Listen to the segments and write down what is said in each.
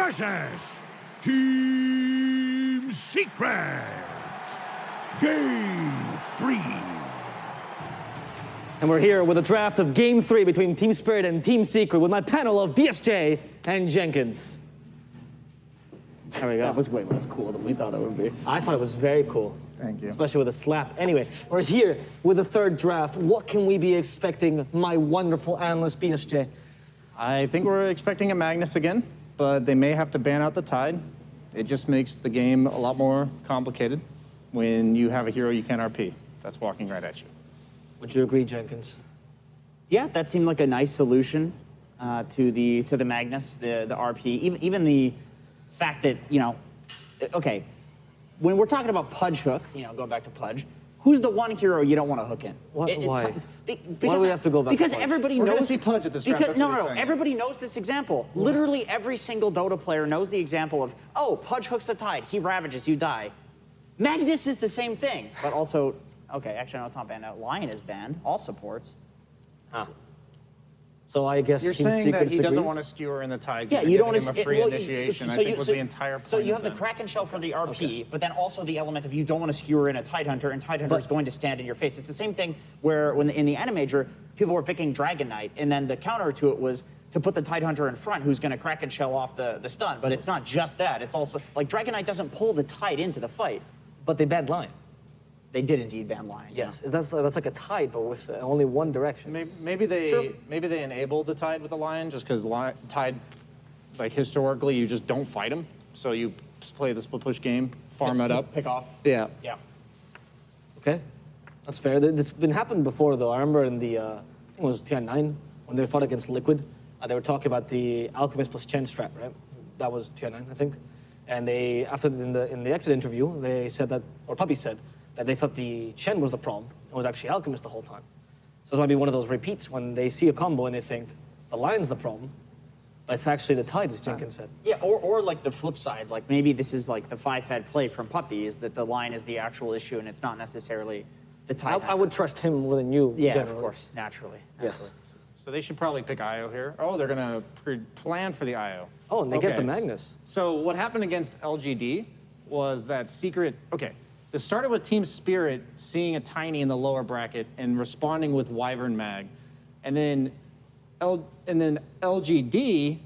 versus Team Secret. Game 3. And we're here with a draft of Game 3 between Team Spirit and Team Secret with my panel of BSJ and Jenkins. There we go. That was way less cool than we thought it would be. I thought it was very cool. Thank you. Especially with a slap. Anyway, we're here with the third draft. What can we be expecting, my wonderful analyst BSJ? I think we're expecting a Magnus again, but they may have to ban out the Tide. It just makes the game a lot more complicated when you have a hero you can't RP that's walking right at you. Would you agree, Jenkins? Yeah, that seemed like a nice solution to the Magnus, the RP. Even the fact that, you know, okay, when we're talking about Pudge Hook, you know, going back to Pudge, who's the one hero you don't want to hook in? Why? Why do we have to go back because to Pudge? Everybody We're knows. gonna see Pudge at this draft. That's what he's saying. Everybody knows this example. Literally every single Dota player knows the example of, oh, Pudge hooks the Tide, he ravages, you die. Magnus is the same thing, but also, okay, actually no, it's not banned out. Lion is banned, all supports. Huh. So I guess You're Team saying Secret that he doesn't agrees? want to skewer in the Tide. Yeah, you're you don't giving want him a free initiation. I think was the entire point. So you have the of that. Kraken Shell for the RP, but then also the element of you don't want to skewer in a Tide Hunter, and Tide Hunter is going to stand in your face. It's the same thing where when in the Animajor, people were picking Dragon Knight, and then the counter to it was to put the Tide Hunter in front, who's going to Kraken Shell off the stun. But it's not just that. It's also, like, Dragon Knight doesn't pull the Tide into the fight. But they banned Lion. They did indeed ban Lion. Yes, that's like a Tide, but with only one direction. Maybe they enabled the Tide with the Lion just because Tide, like historically, you just don't fight him. So you just play the split push game, farm it up, Pick off. Yeah. Yeah. Okay, that's fair. It's been happened before, though. I remember in the, I think it was TI9, when they fought against Liquid, they were talking about the Alchemist plus Chen strat, right? That was TI9, I think. And they, after in the exit interview, they said that, or Puppy said, that they thought the Chen was the problem. It was actually Alchemist the whole time. So it might be one of those repeats when they see a combo and they think the Lion's the problem, but it's actually the Tide, as Jenkins said. Yeah, or like the flip side, like maybe this is like the five-head play from Puppy, is that the Lion is the actual issue and it's not necessarily the Tide. I would trust him more than you, Yeah, generally. of course, naturally. Yes. So they should probably pick IO here. Oh, they're gonna plan for the IO. Oh, and they get the Magnus. So what happened against LGD was that Secret, okay, this started with Team Spirit seeing a Tiny in the lower bracket and responding with Wyvern Mag. And then LGD,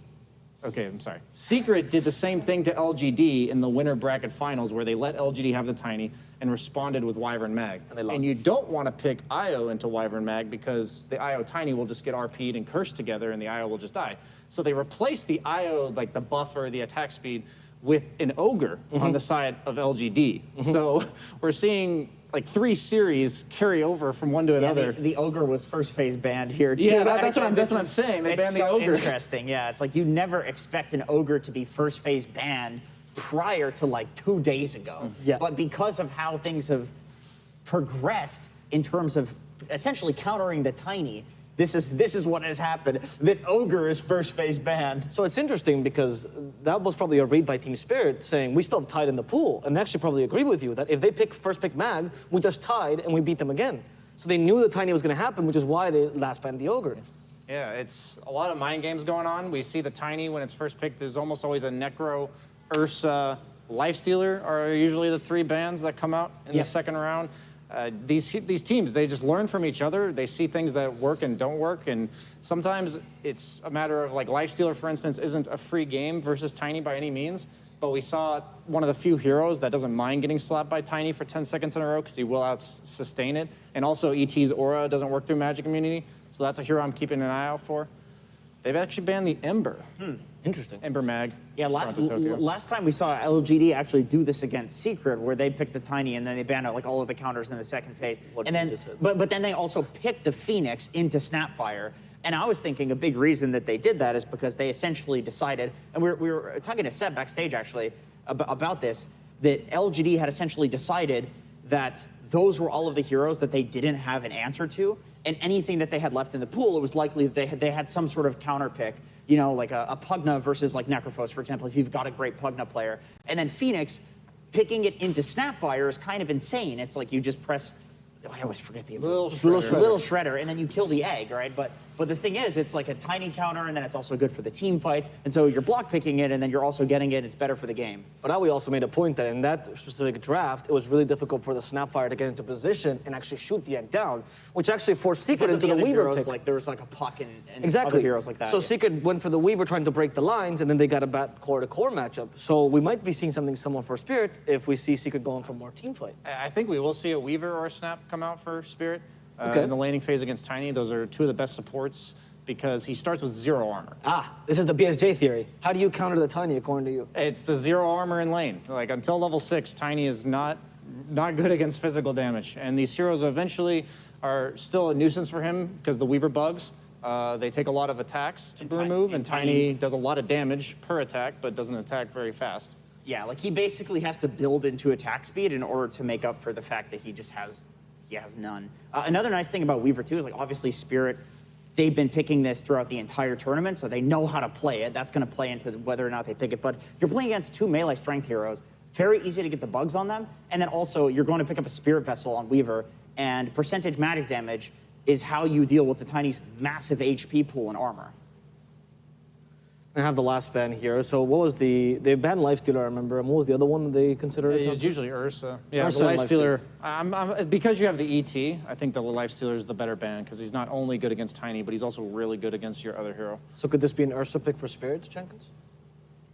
okay, I'm sorry. Secret did the same thing to LGD in the winter bracket finals where they let LGD have the Tiny and responded with Wyvern Mag. And they lost. And you don't want to pick IO into Wyvern Mag because the IO Tiny will just get RP'd and cursed together and the IO will just die. So they replaced the IO, like the buffer, the attack speed, with an Ogre on the side of LGD. So we're seeing like 3 series carry over from one to another. The Ogre was first phase banned here too. Yeah, that's what I'm saying. They banned the Ogre. Interesting, yeah. It's like you never expect an Ogre to be first phase banned prior to like 2 days ago. Yeah. But because of how things have progressed in terms of essentially countering the Tiny, this is what has happened. That Ogre is first phase banned. So it's interesting because that was probably a read by Team Spirit saying we still have Tide in the pool, and they actually probably agree with you that if they first pick Mag, we just Tide and we beat them again. So they knew the Tiny was going to happen, which is why they last banned the Ogre. Yeah, it's a lot of mind games going on. We see the Tiny when it's first picked. There's almost always a Necro, Ursa, Lifestealer are usually the 3 bans that come out in the second round. These teams, they just learn from each other. They see things that work and don't work, and sometimes it's a matter of, like, Lifestealer, for instance, isn't a free game versus Tiny by any means, but we saw one of the few heroes that doesn't mind getting slapped by Tiny for 10 seconds in a row because he will out-sustain it, and also ET's Aura doesn't work through Magic Immunity, so that's a hero I'm keeping an eye out for. They've actually banned the Ember. Interesting. Ember Mag. Yeah, last time we saw LGD actually do this against Secret, where they picked the Tiny and then they banned out like all of the counters in the second phase. What you just said. But then they also picked the Phoenix into Snapfire. And I was thinking a big reason that they did that is because they essentially decided, and we were talking to Seb backstage actually about this, that LGD had essentially decided that those were all of the heroes that they didn't have an answer to, and anything that they had left in the pool, it was likely that they had some sort of counter pick, you know, like a Pugna versus like Necrophos, for example, if you've got a great Pugna player. And then Phoenix, picking it into Snapfire is kind of insane. It's like you just press, I always forget the Little Shredder, and then you kill the egg, right? But But the thing is, it's like a tiny counter, and then it's also good for the team fights. And so you're block picking it, and then you're also getting it. It's better for the game. But now we also made a point that in that specific draft, it was really difficult for the Snapfire to get into position and actually shoot the egg down, which actually forced Secret into the Weaver heroes, pick. like there was like a puck and Exactly. other heroes like that. So yeah. Secret went for the Weaver trying to break the lines, and then they got a bad core-to-core matchup. So we might be seeing something similar for Spirit if we see Secret going for more team fight. I think we will see a Weaver or a Snap come out for Spirit Okay. in the laning phase against Tiny. Those are two of the best supports because he starts with 0 armor. This is the BSJ theory. How do you counter the Tiny according to you? It's the 0 armor in lane. Like until level 6, Tiny is not good against physical damage. And these heroes eventually are still a nuisance for him because the Weaver bugs. They take a lot of attacks to remove, and Tiny does a lot of damage per attack, but doesn't attack very fast. Yeah, like he basically has to build into attack speed in order to make up for the fact that he has none. Another nice thing about Weaver too is like obviously Spirit, they've been picking this throughout the entire tournament, so they know how to play it. That's going to play into whether or not they pick it. But you're playing against 2 melee strength heroes, very easy to get the bugs on them, and then also you're going to pick up a Spirit Vessel on Weaver, and percentage magic damage is how you deal with the Tiny's massive HP pool and armor. I have the last ban here. So what was they banned Lifestealer, I remember, and what was the other one that they considered? It's usually Ursa. Yeah, Ursa the and Lifestealer. Because you have the ET, I think the Lifestealer is the better ban because he's not only good against Tiny, but he's also really good against your other hero. So could this be an Ursa pick for Spirit, Jenkins?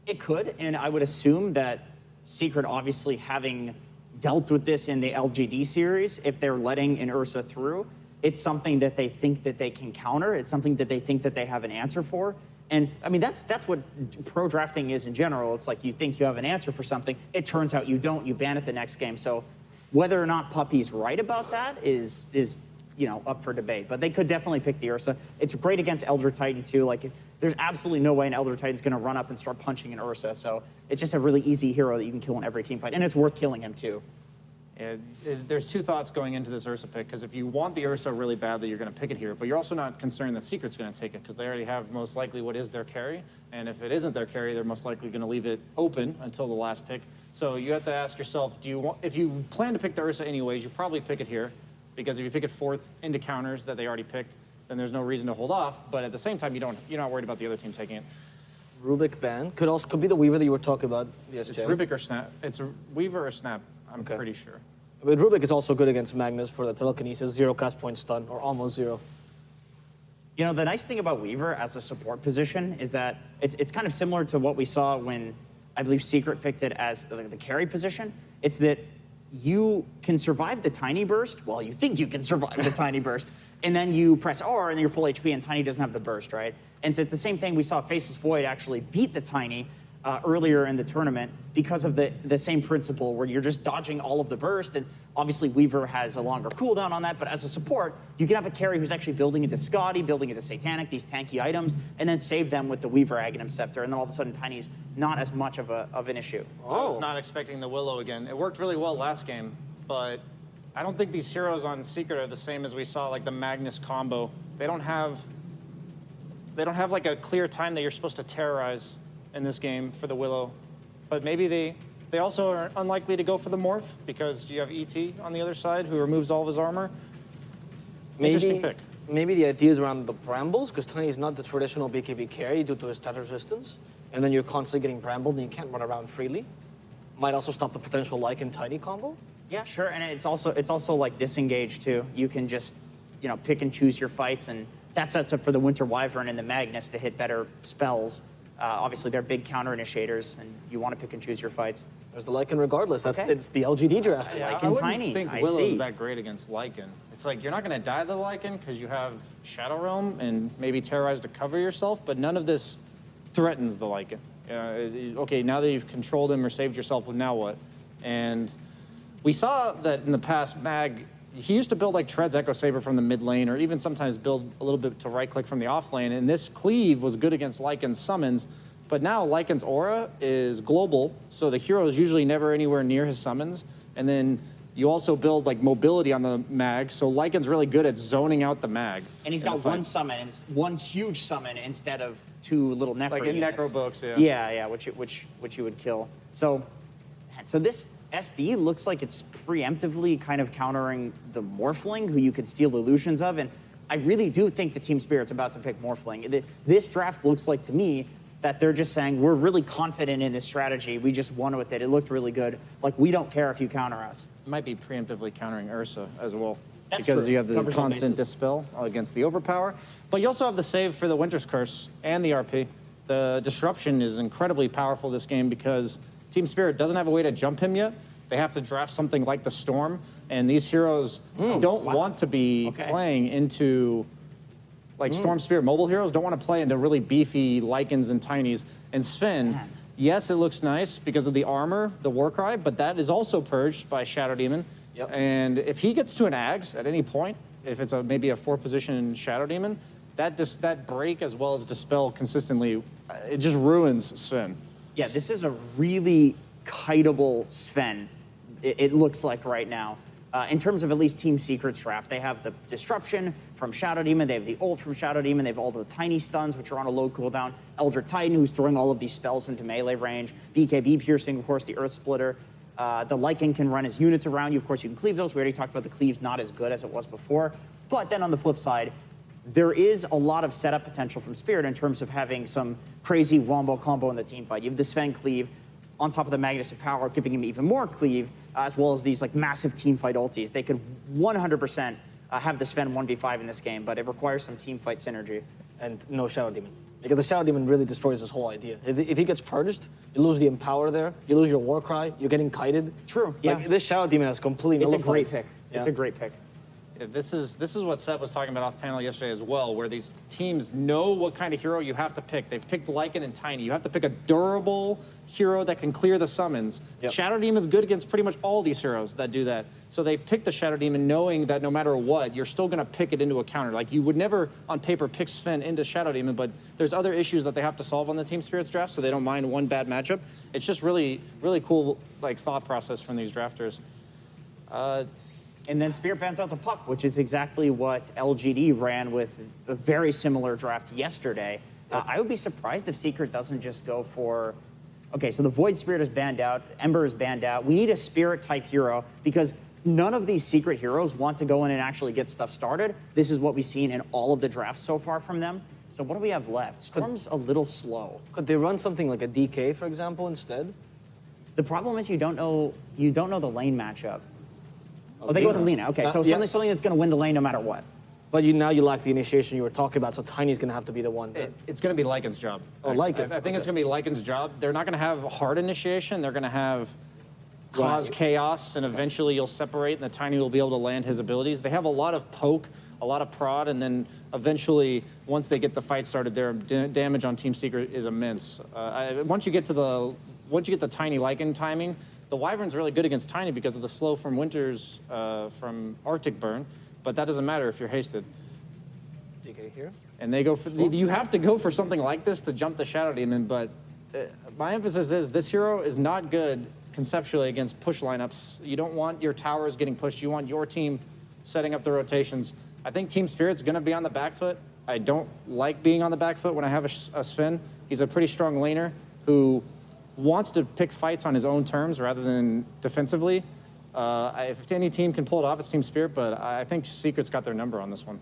It could, and I would assume that Secret, obviously having dealt with this in the LGD series, if they're letting an Ursa through, it's something that they think that they can counter. It's something that they think that they have an answer for. And I mean, that's what pro drafting is in general. It's like you think you have an answer for something. It turns out you don't. You ban it the next game. So whether or not Puppy's right about that is up for debate. But they could definitely pick the Ursa. It's great against Elder Titan too. Like there's absolutely no way an Elder Titan's going to run up and start punching an Ursa. So it's just a really easy hero that you can kill in every team fight, and it's worth killing him too. There's 2 thoughts going into this Ursa pick, because if you want the Ursa really badly, you're going to pick it here. But you're also not concerned that Secret's going to take it, because they already have most likely what is their carry. And if it isn't their carry, they're most likely going to leave it open until the last pick. So you have to ask yourself, if you plan to pick the Ursa anyways, you probably pick it here, because if you pick it 4th into counters that they already picked, then there's no reason to hold off. But at the same time, you're not worried about the other team taking it. Rubik ban could be the Weaver that you were talking about. Yes, It's Rubik or Snap. It's a Weaver or Snap. I'm pretty sure. But Rubik is also good against Magnus for the telekinesis, 0 cast point stun, or almost 0. You know, the nice thing about Weaver as a support position is that it's kind of similar to what we saw when I believe Secret picked it as the carry position. It's that you can survive the Tiny burst. Well, you think you can survive the Tiny burst, and then you press R and you're full HP, and Tiny doesn't have the burst, right? And so it's the same thing we saw Faceless Void actually beat the Tiny earlier in the tournament because of the same principle where you're just dodging all of the burst, and obviously Weaver has a longer cooldown on that, but as a support, you can have a carry who's actually building into Scotty, building into Satanic, these tanky items, and then save them with the Weaver Aghanim Scepter, and then all of a sudden Tiny's not as much of an issue. I was not expecting the Willow again. It worked really well last game, but I don't think these heroes on Secret are the same as we saw, like the Magnus combo. They don't have like a clear time that you're supposed to terrorize in this game for the Willow, but maybe they also are unlikely to go for the morph because you have ET on the other side who removes all of his armor. Interesting pick. Maybe the idea is around the brambles, because Tiny is not the traditional BKB carry due to his stat resistance, and then you're constantly getting brambled and you can't run around freely. Might also stop the potential Lycan Tiny combo. Yeah, sure, and it's also like disengage too. You can just pick and choose your fights, and that sets up for the Winter Wyvern and the Magnus to hit better spells. Obviously, they're big counter initiators, and you want to pick and choose your fights. There's the Lycan regardless. It's the LGD draft. Lycan I wouldn't Tiny. think I Willow's see. that great against Lycan. It's like you're not going to die to the Lycan because you have Shadow Realm and maybe Terrorize to cover yourself, but none of this threatens the Lycan. Okay, now that you've controlled him or saved yourself, well, now what? And we saw that in the past, Mag, he used to build like Tread's Echo Saber from the mid lane, or even sometimes build a little bit to right click from the off lane. And this cleave was good against Lycan's summons, but now Lycan's aura is global, so the hero is usually never anywhere near his summons. And then you also build like mobility on the Mag, so Lycan's really good at zoning out the Mag. And he's got one summon, one huge summon instead of 2 little necro like in units. necro books, yeah. Yeah, which you would kill. So this SD looks like it's preemptively kind of countering the Morphling, who you could steal illusions of. And I really do think the Team Spirit's about to pick Morphling. This draft looks like to me that they're just saying, we're really confident in this strategy. We just won with it. It looked really good. Like, we don't care if you counter us. It might be preemptively countering Ursa as well. That's because true. you have the Covers all constant bases. dispel against the overpower. But you also have the save for the Winter's Curse and the RP. The disruption is incredibly powerful this game because Team Spirit doesn't have a way to jump him yet. They have to draft something like the Storm, and these heroes don't want to be playing into, like Storm Spirit mobile heroes don't want to play into really beefy Lycans and Tinies. And Sven, yes, it looks nice because of the armor, the Warcry, but that is also purged by Shadow Demon. Yep. And if he gets to an Ags at any point, if it's maybe a 4-position Shadow Demon, that break as well as dispel consistently, it just ruins Sven. Yeah, this is a really kiteable Sven, it looks like right now. In terms of at least Team Secret's draft, they have the Disruption from Shadow Demon, they have the ult from Shadow Demon, they have all the tiny stuns, which are on a low cooldown, Eldritch Titan, who's throwing all of these spells into melee range, BKB Piercing, of course, the Earth Splitter. The Lycan can run his units around you. Of course, you can cleave those. We already talked about the cleave's not as good as it was before. But then on the flip side, there is a lot of setup potential from Spirit in terms of having some crazy wombo combo in the team fight. You have the Sven cleave on top of the Magnus of Power, giving him even more cleave, as well as these like massive team fight ultis. They could 100% have the Sven 1v5 in this game, but it requires some team fight synergy. And no Shadow Demon. Because the Shadow Demon really destroys this whole idea. If he gets purged, you lose the Empower there, you lose your Warcry, you're getting kited. True, yeah. Like, this Shadow Demon has completely It's a nullified. great pick. Yeah. It's a great pick. This is what Seth was talking about off panel yesterday as well, where these teams know what kind of hero you have to pick. They've picked Lycan and Tiny. You have to pick a durable hero that can clear the summons. Yep. Shadow Demon's good against pretty much all these heroes that do that. So they pick the Shadow Demon knowing that no matter what, you're still going to pick it into a counter. Like, you would never, on paper, pick Sven into Shadow Demon, but there's other issues that they have to solve on the Team Spirits draft, so they don't mind one bad matchup. It's just really, really cool, like, thought process from these drafters. And then Spirit bans out the puck, which is exactly what LGD ran with a very similar draft yesterday. I would be surprised if Secret doesn't just go for, okay, so the Void Spirit is banned out, Ember is banned out. We need a Spirit-type hero because none of these Secret heroes want to go in and actually get stuff started. This is what we've seen in all of the drafts so far from them. So what do we have left? Storm's a little slow. Could they run something like a DK, for example, instead? The problem is you don't know the lane matchup. Oh, they go with Alina. Okay, so yeah. something that's going to win the lane no matter what. But now you lack the initiation you were talking about, so Tiny's going to have to be the one. It's going to be Lycan's job. Oh, Lycan. I think it's going to be Lycan's job. They're not going to have hard initiation. They're going to have cause chaos, and eventually you'll separate, and the Tiny will be able to land his abilities. They have a lot of poke, a lot of prod, and then eventually, once they get the fight started, their damage on Team Secret is immense. Once you get the Tiny Lycan timing, the Wyvern's really good against Tiny because of the slow from Winter's, from Arctic Burn, but that doesn't matter if you're hasted. DK here. And they go for, you have to go for something like this to jump the Shadow Demon, but my emphasis is this hero is not good conceptually against push lineups. You don't want your towers getting pushed. You want your team setting up the rotations. I think Team Spirit's gonna be on the back foot. I don't like being on the back foot when I have a Sven. He's a pretty strong laner who wants to pick fights on his own terms rather than defensively. If any team can pull it off, it's Team Spirit, but I think Secret's got their number on this one.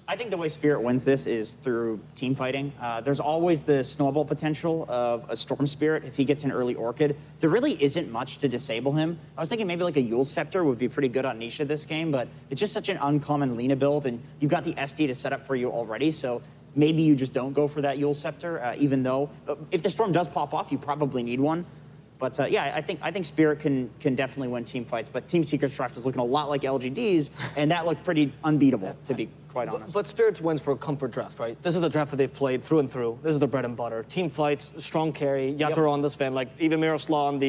I think the way Spirit wins this is through team fighting. There's always the snowball potential of a Storm Spirit if he gets an early Orchid. There really isn't much to disable him. I was thinking maybe like a Yule Scepter would be pretty good on Nisha this game, but it's just such an uncommon Lina build, and you've got the SD to set up for you already, so maybe you just don't go for that Yule Scepter, even though if the Storm does pop off, you probably need one. But yeah, I think Spirit can definitely win team fights, but Team Secret's draft is looking a lot like LGD's, and that looked pretty unbeatable, to be quite honest. But Spirit wins for a comfort draft, right? This is the draft that they've played through and through. This is their bread and butter. Team fights, strong carry, Yatoro on the Sven, like even Miroslav on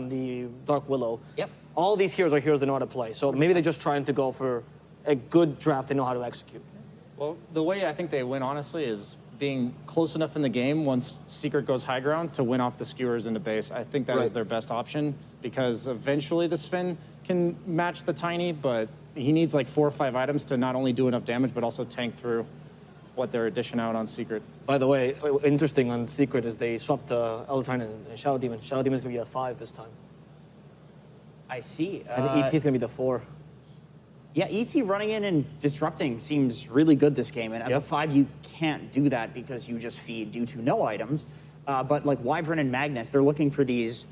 the Dark Willow. Yep. All these heroes are heroes they know how to play. So maybe they're just trying to go for a good draft they know how to execute. Well, the way I think they win, honestly, is being close enough in the game once Secret goes high ground to win off the skewers into base. I think that is their best option because eventually the Sven can match the Tiny, but he needs like 4 or 5 items to not only do enough damage, but also tank through what they're dishing out on Secret. By the way, interesting on Secret is they swapped Eldritch and Shadow Demon. Shadow Demon's going to be a 5 this time. I see. And ET's going to be the 4. Yeah, ET running in and disrupting seems really good this game. And as a 5, you can't do that because you just feed due to no items. But like Wyvern and Magnus, they're looking for these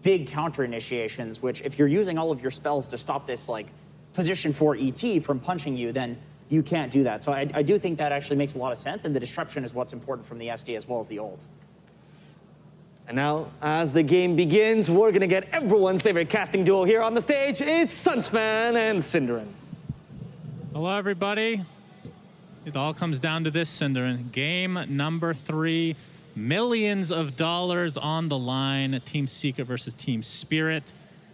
big counter initiations, which if you're using all of your spells to stop this like position 4 ET from punching you, then you can't do that. So I do think that actually makes a lot of sense. And the disruption is what's important from the SD as well as the ult. And now, as the game begins, we're going to get everyone's favorite casting duo here on the stage. It's Sunsfan and Cinderin. Hello, everybody. It all comes down to this, Cinderin. Game number 3, millions of dollars on the line. Team Secret versus Team Spirit.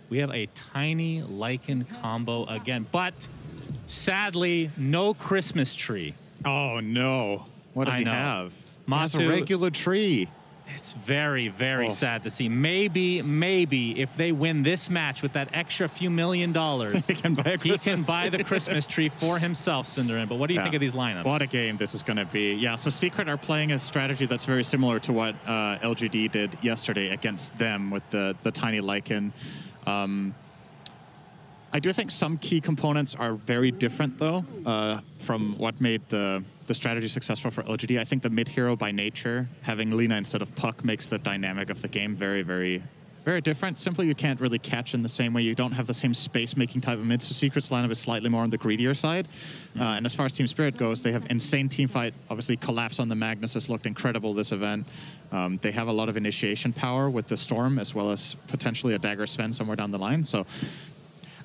We have a tiny Lycan combo again, but sadly, no Christmas tree. Oh, no. What does he have? He has a Matu, regular tree. It's very, very sad to see. Maybe if they win this match with that extra few $1 million, he can buy the Christmas tree for himself, Cinderin. But what do you think of these lineups? What a game this is going to be. Yeah, so Secret are playing a strategy that's very similar to what LGD did yesterday against them with the tiny Lycan. I do think some key components are very different, though, from what made the strategy successful for LGD. I think the mid-hero by nature, having Lina instead of Puck, makes the dynamic of the game very, very, very different. Simply, you can't really catch in the same way. You don't have the same space-making type of mid, so Secret's lineup is slightly more on the greedier side. And as far as Team Spirit goes, they have insane teamfight. Obviously, Collapse on the Magnus has looked incredible this event. They have a lot of initiation power with the Storm, as well as potentially a Dagger Sven somewhere down the line. So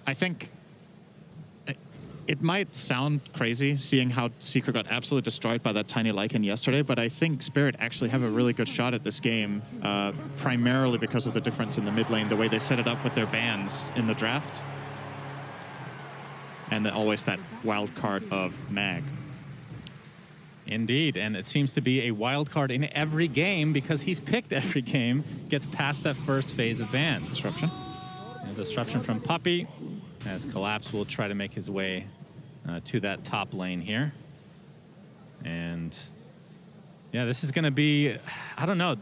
I think it might sound crazy seeing how Secret got absolutely destroyed by that tiny Lycan yesterday, but I think Spirit actually have a really good shot at this game, primarily because of the difference in the mid lane, the way they set it up with their bans in the draft, and then always that wild card of Mag. Indeed, and it seems to be a wild card in every game because he's picked every game, gets past that first phase of bans. Disruption. And disruption from Puppey, as Collapse will try to make his way to that top lane here. And yeah, this is going to be, I don't know.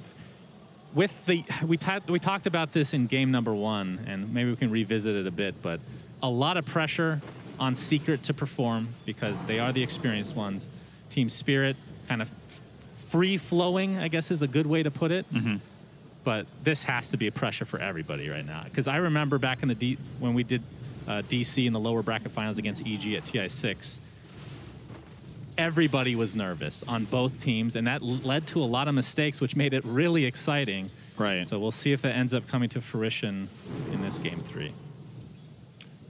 With the we talked about this in game number 1, and maybe we can revisit it a bit, but a lot of pressure on Secret to perform because they are the experienced ones. Team Spirit kind of free-flowing, I guess is a good way to put it. But this has to be a pressure for everybody right now. Because I remember back in the when we did DC in the lower bracket finals against EG at TI6, everybody was nervous on both teams, and that led to a lot of mistakes, which made it really exciting. Right. So we'll see if that ends up coming to fruition in this game 3.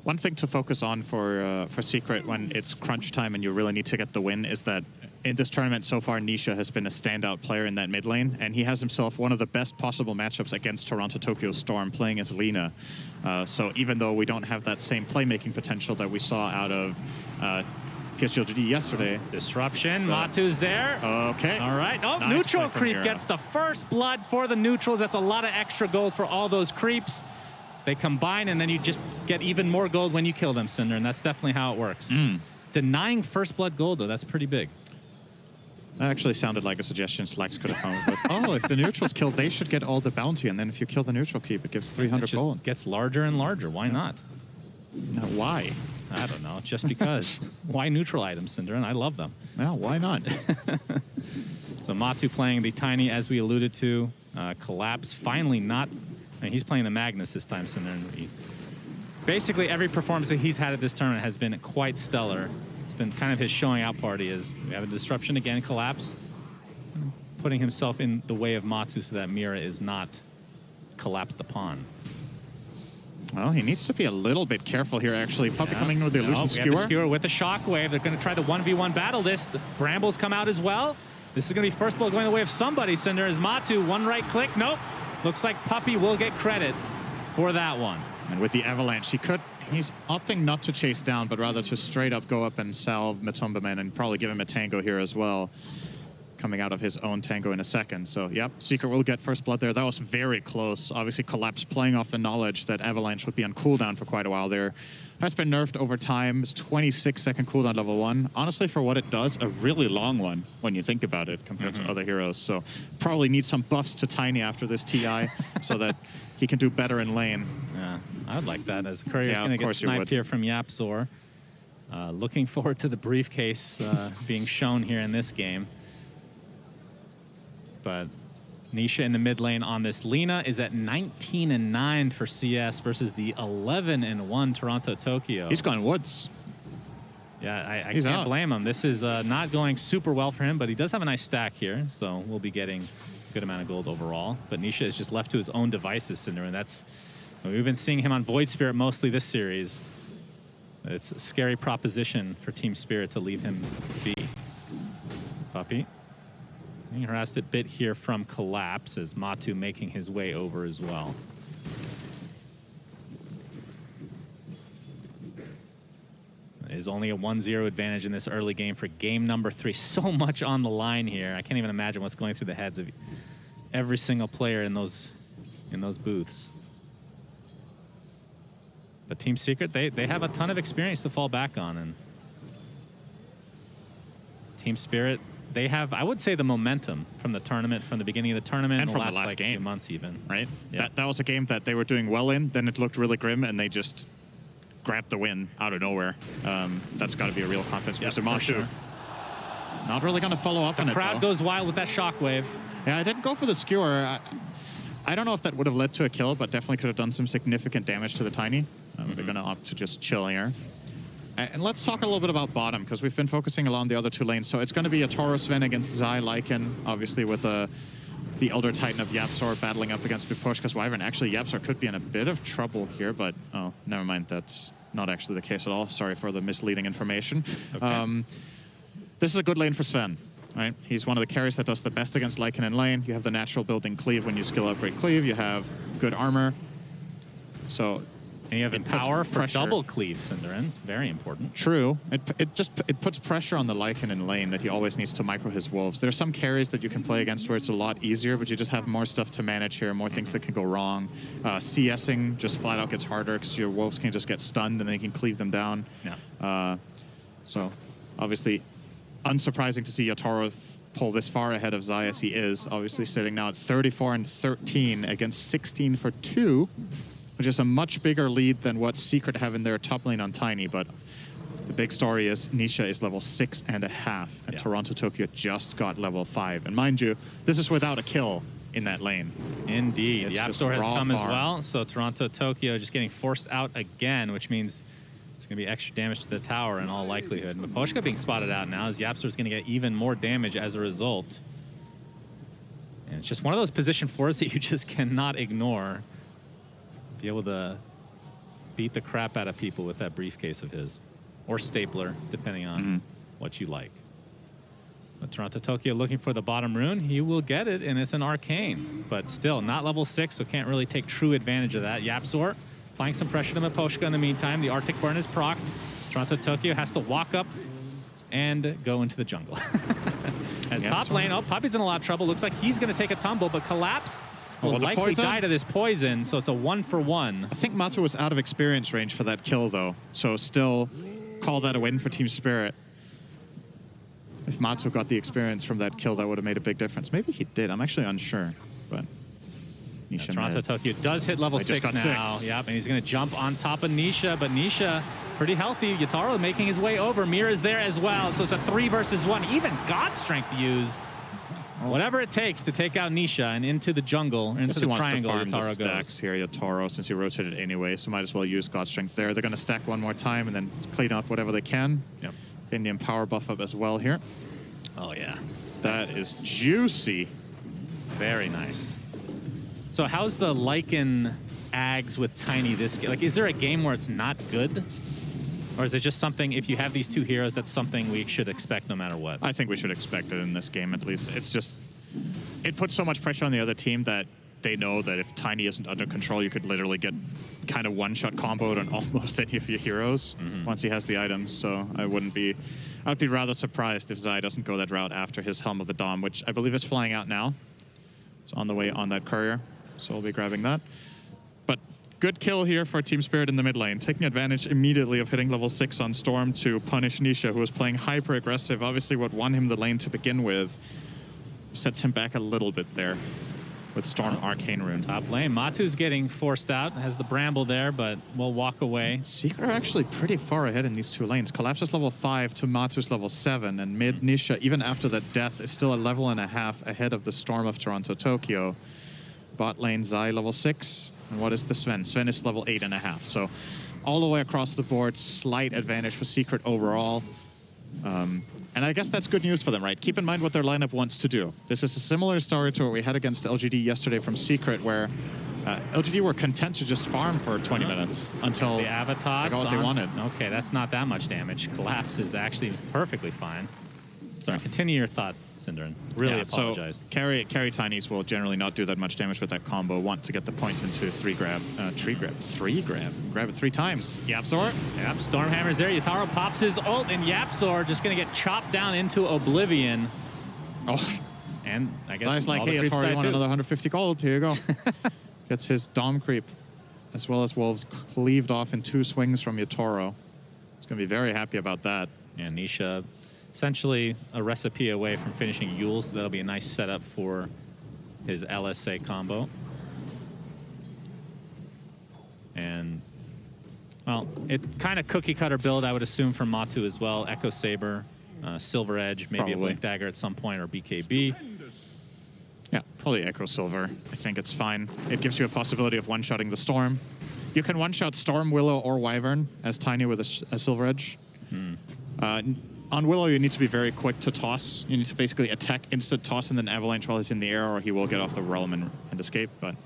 One thing to focus on for Secret when it's crunch time and you really need to get the win is that in this tournament so far, Nisha has been a standout player in that mid lane, and he has himself one of the best possible matchups against Toronto Tokyo Storm, playing as Lina. So even though we don't have that same playmaking potential that we saw out of PSG yesterday. Disruption, Matu's there. Okay. All right. Oh, Nice neutral play from creep Mira. gets the first blood for the neutrals. That's a lot of extra gold for all those creeps. They combine, and then you just get even more gold when you kill them, Cinder, and that's definitely how it works. Denying first blood gold, though, that's pretty big. That actually sounded like a suggestion Slacks could have come up with. Oh, if the neutral's killed, they should get all the bounty, and then if you kill the neutral keep, it gives 300 It gold. just gets larger and larger. Why not? Now, why? I don't know. Just because. Why neutral items, Cinder? And I love them. Well, why not? So Matu playing the Tiny, as we alluded to. Collapse finally not... I mean, he's playing the Magnus this time, Cinder. And basically, every performance that he's had at this tournament has been quite stellar. It's been kind of his showing out party. Is we have a disruption again, Collapse, putting himself in the way of Matu so that Mira is not collapsed upon. Well, he needs to be a little bit careful here, actually. Puppey coming in with the illusion We have skewer. the skewer with the shockwave. They're going to try to 1v1 battle this. The Brambles come out as well. This is going to be first blood going the way of somebody, Cinder. As Matu, one right click. Nope. Looks like Puppey will get credit for that one. And with the avalanche, he's opting not to chase down, but rather to straight up go up and salve Matumbaman and probably give him a tango here as well, coming out of his own tango in a second. So, yep, Secret will get first blood there. That was very close. Obviously, Collapse playing off the knowledge that Avalanche would be on cooldown for quite a while there. Has been nerfed over time. It's 26-second cooldown level 1. Honestly, for what it does, a really long one when you think about it compared to other heroes. So probably need some buffs to Tiny after this TI so that he can do better in lane. Yeah, I would like that as a courier. Yeah, Going to of get course you sniped would. here from Yapzor. Looking forward to the briefcase being shown here in this game. But Nisha in the mid lane on this. Lina is at 19-9 for CS versus the 11-1 Toronto Tokyo. He's gone woods. Yeah, I He's can't out. blame him. This is not going super well for him, but he does have a nice stack here, so we'll be getting a good amount of gold overall. But Nisha is just left to his own devices, Cinder, and that's... We've been seeing him on Void Spirit mostly this series. It's a scary proposition for Team Spirit to leave him be. Puppy. Being harassed a bit here from Collapse as Matu making his way over as well. It is only a 1-0 advantage in this early game for game number 3. So much on the line here. I can't even imagine what's going through the heads of every single player in those booths. But Team Secret, they have a ton of experience to fall back on, and Team Spirit, they have, I would say, the momentum from the tournament, from the beginning of the tournament, And the from last, the last like, game. few months even. Right? Yeah. That was a game that they were doing well in, then it looked really grim, and they just grabbed the win out of nowhere. That's got to be a real confidence booster. for sure. Not really going to follow up on The it, crowd though. goes wild with that shockwave. Yeah, I didn't go for the skewer. I don't know if that would have led to a kill, but definitely could have done some significant damage to the Tiny. They're going to opt to just chill here. And let's talk a little bit about bottom, because we've been focusing along the other two lanes. So it's going to be a Toro Sven against Zai Lycan, obviously with the Elder Titan of Yapzor battling up against Miposhka's Wyvern. Actually, Yapzor could be in a bit of trouble here, but oh, never mind. That's not actually the case at all. Sorry for the misleading information. Okay. This is a good lane for Sven. Right? He's one of the carries that does the best against Lycan in lane. You have the natural building cleave when you skill upgrade cleave. You have good armor. So And you have the it puts power for pressure. double cleave, Cinderin. Very important. True. It puts pressure on the Lycan in lane that he always needs to micro his wolves. There are some carries that you can play against where it's a lot easier, but you just have more stuff to manage here, more things that can go wrong. CSing just flat out gets harder because your wolves can just get stunned and they can cleave them down. Yeah. So obviously unsurprising to see Yotaro pull this far ahead of Zai as he is. Obviously sitting now at 34-13 against 16 for 2, which is a much bigger lead than what Secret have in their top lane on Tiny. But the big story is Nisha is level 6.5, and Yeah. Toronto Tokyo just got level 5. And mind you, this is without a kill in that lane. Indeed. It's The App just Store has raw come as farm. well. So Toronto Tokyo just getting forced out again, which means it's going to be extra damage to the tower in all likelihood. Miposhka being spotted out now as Yapsor is going to get even more damage as a result. And it's just one of those position fours that you just cannot ignore. Be able to beat the crap out of people with that briefcase of his. Or stapler, depending on what you like. But Toronto Tokyo looking for the bottom rune. He will get it, and it's an arcane. But still, not level 6, so can't really take true advantage of that. Yapzor applying some pressure to Miposhka in the meantime. The Arctic Burn is procced. Toronto Tokyo has to walk up and go into the jungle. As top lane, Poppy's in a lot of trouble. Looks like he's going to take a tumble, but Collapse will likely die to this poison, so it's a 1-for-1. I think Matu was out of experience range for that kill, though. So still call that a win for Team Spirit. If Matu got the experience from that kill, that would have made a big difference. Maybe he did. I'm actually unsure. But Nisha Toronto Tokyo does hit level 6 now. Yep, and he's going to jump on top of Nisha, but Nisha pretty healthy. Yotaro making his way over. Mira's there as well, so it's a 3 versus 1. Even God Strength used. Whatever it takes to take out Nisha and into the jungle, into the triangle, Yotaro stacks goes. here, Yotaro, since he rotated anyway, so might as well use God Strength there. They're going to stack one more time and then clean up whatever they can. Yep. Indian power buff up as well here. Oh, yeah. That is juicy. Very nice. So how's the Lycan Ags with Tiny this game? Like, is there a game where it's not good? Or is it just something, if you have these two heroes, that's something we should expect no matter what? I think we should expect it in this game at least. It's just, it puts so much pressure on the other team that they know that if Tiny isn't under control, you could literally get kind of one-shot comboed on almost any of your heroes once he has the items. So I'd be rather surprised if Zai doesn't go that route after his Helm of the Dom, which I believe is flying out now. It's on the way on that courier, so we'll be grabbing that. But good kill here for Team Spirit in the mid lane, taking advantage immediately of hitting level 6 on Storm to punish Nisha, who was playing hyper-aggressive. Obviously what won him the lane to begin with sets him back a little bit there. with Storm Arcane Rune. Top lane, Matu's getting forced out, has the Bramble there, but will walk away. Secret are actually pretty far ahead in these two lanes. Collapse is level 5 to Matu's level 7, and mid Nisha, even after that death, is still a level and a half ahead of the Storm of Toronto Tokyo. Bot lane Zai level 6, and what is the Sven? Sven is level 8.5. So all the way across the board, slight advantage for Secret overall. And I guess that's good news for them, right? Keep in mind what their lineup wants to do. This is a similar story to what we had against LGD yesterday from Secret, where LGD were content to just farm for 20 minutes until The Avatar. they got what they wanted. Okay, that's not that much damage. Collapse is actually perfectly fine. Sorry, continue your thought, Synderen. Really apologize. So carry Tinies will generally not do that much damage with that combo. Want to get the points into 3 grab. Grab it 3 times. Yapzor. Yep, Stormhammer's there. Yataro pops his ult, and Yapzor just going to get chopped down into oblivion. Oh, And I guess Zai's like, all the hey, creeps Atari, die you want too. another 150 gold? Here you go. Gets his Dom creep, as well as Wolves cleaved off in 2 swings from Yatoro. He's going to be very happy about that. And Nisha, essentially a recipe away from finishing Yule, so that'll be a nice setup for his LSA combo. And, well, it's kind of cookie-cutter build, I would assume, from Matu as well. Echo Saber, Silver Edge, maybe Probably. a Blink Dagger at some point, or BKB. Yeah, probably Echo Silver. I think it's fine. It gives you a possibility of one-shotting the Storm. You can one-shot Storm, Willow, or Wyvern as Tiny with a Silver Edge. On Willow, you need to be very quick to toss. You need to basically attack, instant toss, and then Avalanche while he's in the air, or he will get off the realm and escape. But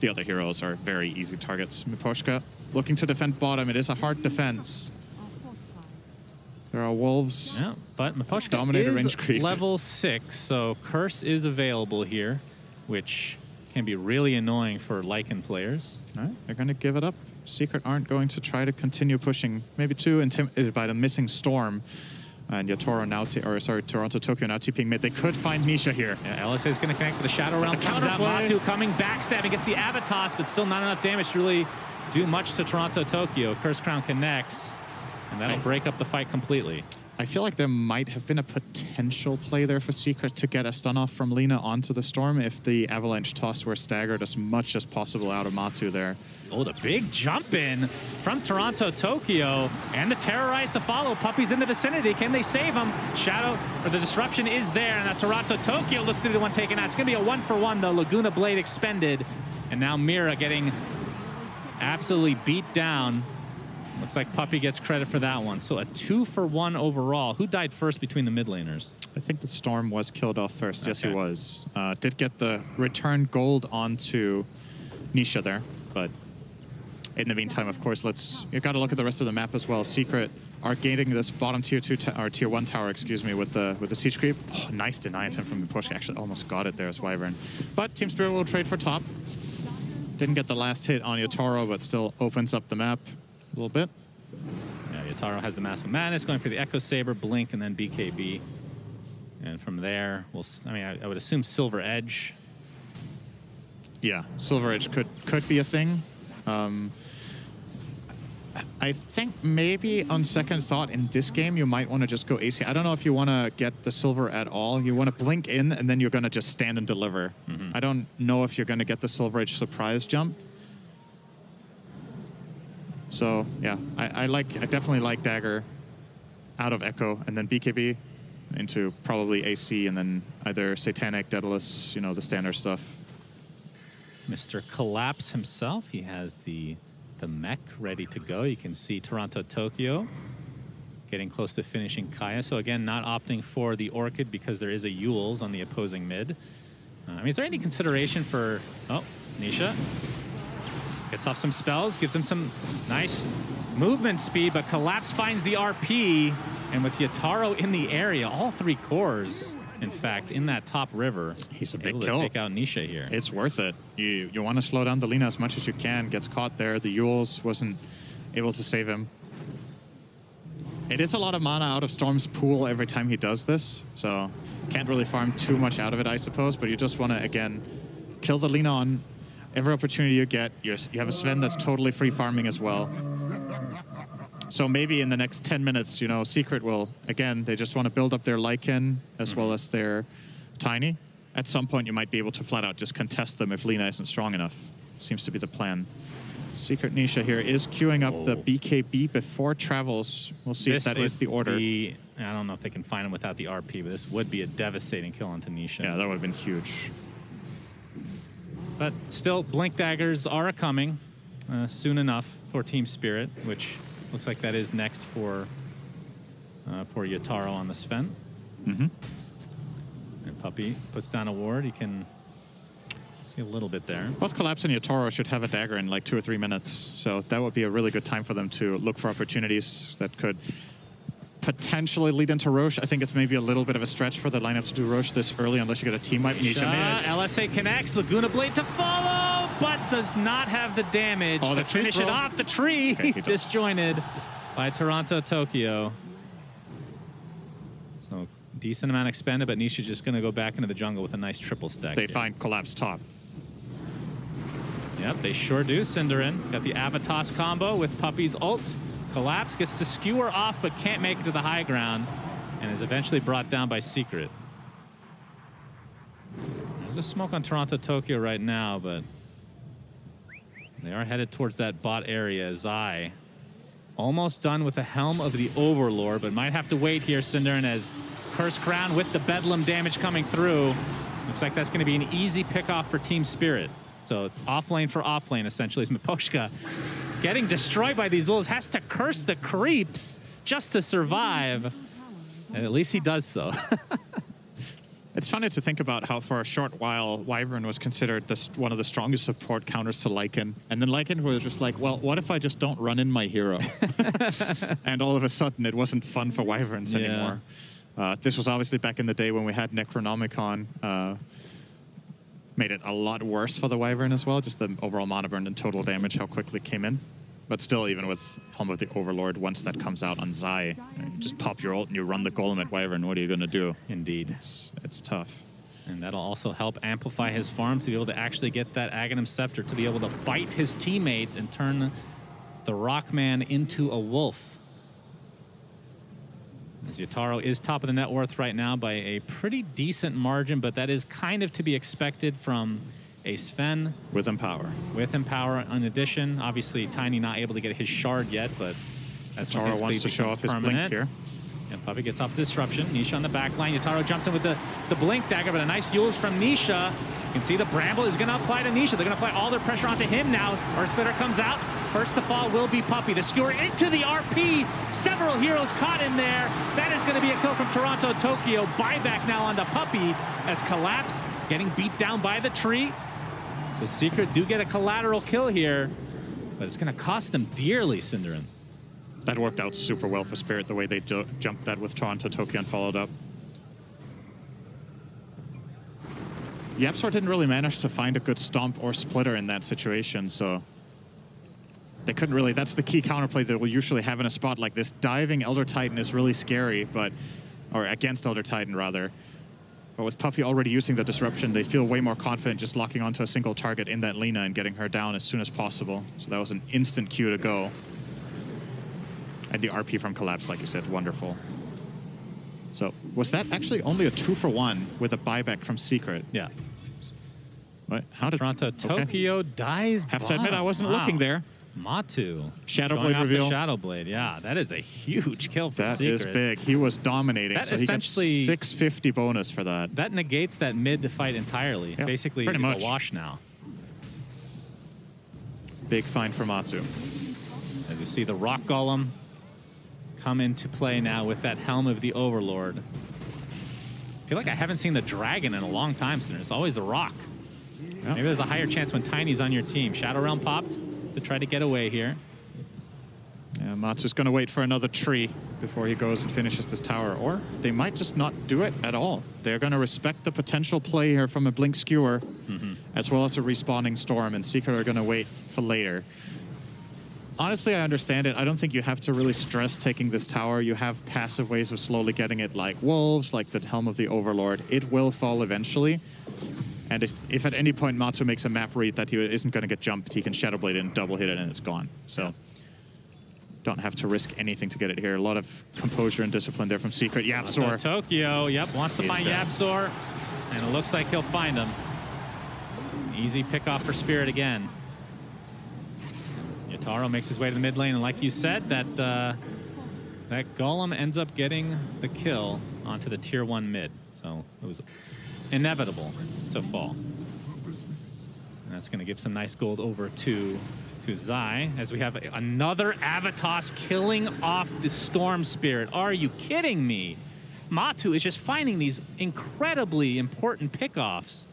the other heroes are very easy targets. Miposhka looking to defend bottom. It is a hard defense. There are wolves. Yeah, but Miposhka Dominator is range creep. level 6, so Curse is available here, which can be really annoying for Lycan players. All right, they're going to give it up. Secret aren't going to try to continue pushing. Maybe too intimidated by the missing Storm. And Yatoro now, Toronto Tokyo now TPing mid. They could find Nisha here. Yeah, LSA is going to connect with the Shadow Realm. the Comes out, counterplay. Matu coming, backstabbing, gets the Avatos, but still not enough damage to really do much to Toronto Tokyo. Curse Crown connects, and that'll break up the fight completely. I feel like there might have been a potential play there for Secret to get a stun off from Lina onto the Storm if the Avalanche toss were staggered as much as possible out of Matu there. Oh, the big jump in from Toronto Tokyo, and the terrorize to follow. Puppy's in the vicinity. Can they save him? Shadow, or the disruption is there, and now Toronto Tokyo looks to be the one taken out. It's going to be a 1-for-1 though. Laguna Blade expended, and now Mira getting absolutely beat down. Looks like Puppy gets credit for that one. So a 2-for-1 overall. Who died first between the mid laners? I think the Storm was killed off first. Yes, he Okay. was. Did get the return gold onto Nisha there, but in the meantime, of course, you've got to look at the rest of the map as well. Secret are gaining this bottom tier 2 or tier 1 tower, excuse me, with the siege creep. Oh, nice deny attempt from Miposhka. Actually, almost got it there as Wyvern. But Team Spirit will trade for top. Didn't get the last hit on Yatoro, but still opens up the map a little bit. Yeah, Yataro has the Massive Madness, going for the Echo Saber, Blink, and then BKB. And from there, I would assume Silver Edge. Yeah, Silver Edge could be a thing. I think maybe on second thought in this game, you might want to just go AC. I don't know if you want to get the silver at all. You want to blink in, and then you're going to just stand and deliver. I don't know if you're going to get the Silver Edge surprise jump. So, yeah, I definitely like Dagger out of Echo, and then BKB into probably AC, and then either Satanic, Daedalus, the standard stuff. Mr. Collapse himself, he has the mech ready to go. You can see Toronto Tokyo getting close to finishing Kaya. So again, not opting for the Orchid because there is a Yules on the opposing mid. Is there any consideration for... Oh, Nisha gets off some spells, gives him some nice movement speed, but Collapse finds the RP, and with Yataro in the area, all 3 cores, in fact, in that top river, He's a big able to kill. take out Nisha here. It's worth it. You want to slow down the Lina as much as you can. Gets caught there. The Yules wasn't able to save him. It is a lot of mana out of Storm's pool every time he does this, so can't really farm too much out of it, I suppose, but you just want to, again, kill the Lina on every opportunity you get. You have a Sven that's totally free farming as well. So maybe in the next 10 minutes, Secret will, again, they just want to build up their Lycan as well as their Tiny. at some point you might be able to flat out just contest them if Lina isn't strong enough. Seems to be the plan. Secret Nisha here is queuing up the BKB before travels. We'll see if that is the order. I don't know if they can find him without the RP, but this would be a devastating kill on Tanisha. Yeah, that would have been huge. But still, Blink Daggers are coming soon enough for Team Spirit, which looks like that is next for Yataro on the Sven. Mm-hmm. And Puppy puts down a ward. He can see a little bit there. Both Collapse and Yatoro should have a dagger in like 2 or 3 minutes, so that would be a really good time for them to look for opportunities that could potentially lead into Roche. I think it's maybe a little bit of a stretch for the lineup to do Roche this early unless you get a team wipe. LSA connects, Laguna Blade to follow, but does not have the damage to finish it off. The tree disjointed by Toronto Tokyo. So decent amount expended, but Nisha just going to go back into the jungle with a nice triple stack. They find Collapse top. Yep, they sure do. Cinderin got the Avatos combo with Puppy's ult. Collapse gets to skewer off, but can't make it to the high ground, and is eventually brought down by Secret. There's a smoke on Toronto Tokyo right now, but they are headed towards that bot area. Zai almost done with the Helm of the Overlord, but might have to wait here, Cinderin, as Curse Crown with the Bedlam damage coming through. Looks like that's going to be an easy pickoff for Team Spirit. So it's off lane for off lane, essentially, as Miposhka getting destroyed by these wolves, has to curse the creeps just to survive. And at least he does so. It's funny to think about how for a short while Wyvern was considered one of the strongest support counters to Lycan. And then Lycan was just like, well, what if I just don't run in my hero? And all of a sudden it wasn't fun for Wyverns anymore. This was obviously back in the day when we had Necronomicon. Made it a lot worse for the Wyvern as well, just the overall mana burn and total damage, how quickly it came in. But still, even with Helm of the Overlord, once that comes out on Zai, you just pop your ult and you run the Golem at Wyvern. What are you going to do? Indeed. It's tough. And that'll also help amplify his farm to be able to actually get that Aghanim Scepter to be able to bite his teammate and turn the Rockman into a wolf. As Yataro is top of the net worth right now by a pretty decent margin, but that is kind of to be expected from a Sven. With Empower. With Empower in addition. Obviously, Tiny not able to get his shard yet, but that's Yataro wants to show off his blink here. And Puppy gets off Disruption. Nisha on the back line. Yataro jumps in with the Blink Dagger, but a nice use from Nisha. You can see the Bramble is going to apply to Nisha. They're going to apply all their pressure onto him now. Earth Splitter comes out. First to fall will be Puppy. The skewer into the RP. Several heroes caught in there. That is going to be a kill from Toronto Tokyo. Buyback now onto Puppy as Collapse getting beat down by the tree. So Secret do get a collateral kill here, but it's going to cost them dearly, Cinderin. That worked out super well for Spirit, the way they jumped that with Toronto Tokyo and followed up. YapzOr didn't really manage to find a good stomp or splitter in that situation, so they couldn't really. That's the key counterplay that we'll usually have in a spot like this. Diving Elder Titan is really scary, or against Elder Titan rather. But with Puppy already using the disruption, they feel way more confident just locking onto a single target in that Lina and getting her down as soon as possible. So that was an instant cue to go. And the RP from Collapse, like you said, wonderful. So was that actually only a 2-for-1 with a buyback from Secret? Yeah. What? How did Toronto Tokyo dies? Have to admit, I wasn't looking there. Matu. Shadowblade reveal. Shadowblade, yeah. That is a huge kill for Secret. That is big. He was dominating, that so he gets 650 bonus for that. That negates that mid fight entirely. Yep, basically, it's a wash now. Big find for Matsu. As you see the Rock Golem come into play now with that Helm of the Overlord. I feel like I haven't seen the Dragon in a long time, so it's always the Rock. Yep. Maybe there's a higher chance when Tiny's on your team. Shadow Realm popped to try to get away here. Yeah, Matsu's going to wait for another tree before he goes and finishes this tower. Or they might just not do it at all. They're going to respect the potential play here from a Blink Skewer, as well as a respawning Storm, and Secret are going to wait for later. Honestly, I understand it. I don't think you have to really stress taking this tower. You have passive ways of slowly getting it, like Wolves, like the Helm of the Overlord. It will fall eventually. And if at any point Matsu makes a map read that he isn't going to get jumped, he can Shadowblade it and double hit it and it's gone. So don't have to risk anything to get it here. A lot of composure and discipline there from Secret. YapzOr. Tokyo, yep, wants to find YapzOr. And it looks like he'll find him. Easy pick off for Spirit again. Yataro makes his way to the mid lane, and like you said, that that Golem ends up getting the kill onto the tier 1 mid. So it was inevitable to fall. And that's going to give some nice gold over to Zai, as we have another Avatos killing off the Storm Spirit. Are you kidding me? Matu is just finding these incredibly important pickoffs.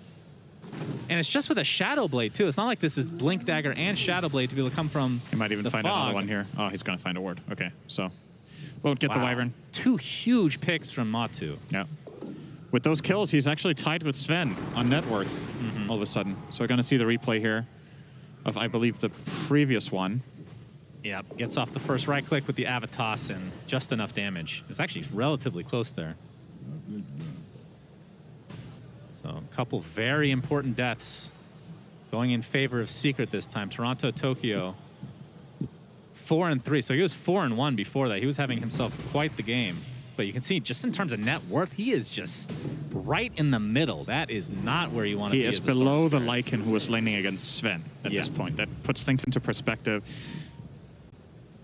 And it's just with a Shadow Blade, too. It's not like this is Blink Dagger and Shadow Blade to be able to come from He might even the find fog. another one here. Oh, he's going to find a ward. Okay, so won't get the Wyvern. 2 huge picks from Matu. Yeah. With those kills, he's actually tied with Sven on net worth all of a sudden. So we're going to see the replay here of, I believe, the previous one. Yep, gets off the first right click with the Avatos and just enough damage. It's actually relatively close there. So a couple very important deaths going in favor of Secret this time. Toronto, Tokyo, 4-3. So he was 4-1 before that. He was having himself quite the game. But you can see, just in terms of net worth, he is just right in the middle. That is not where you want to be. He is below the Lycan who was laning against Sven at this point. That puts things into perspective.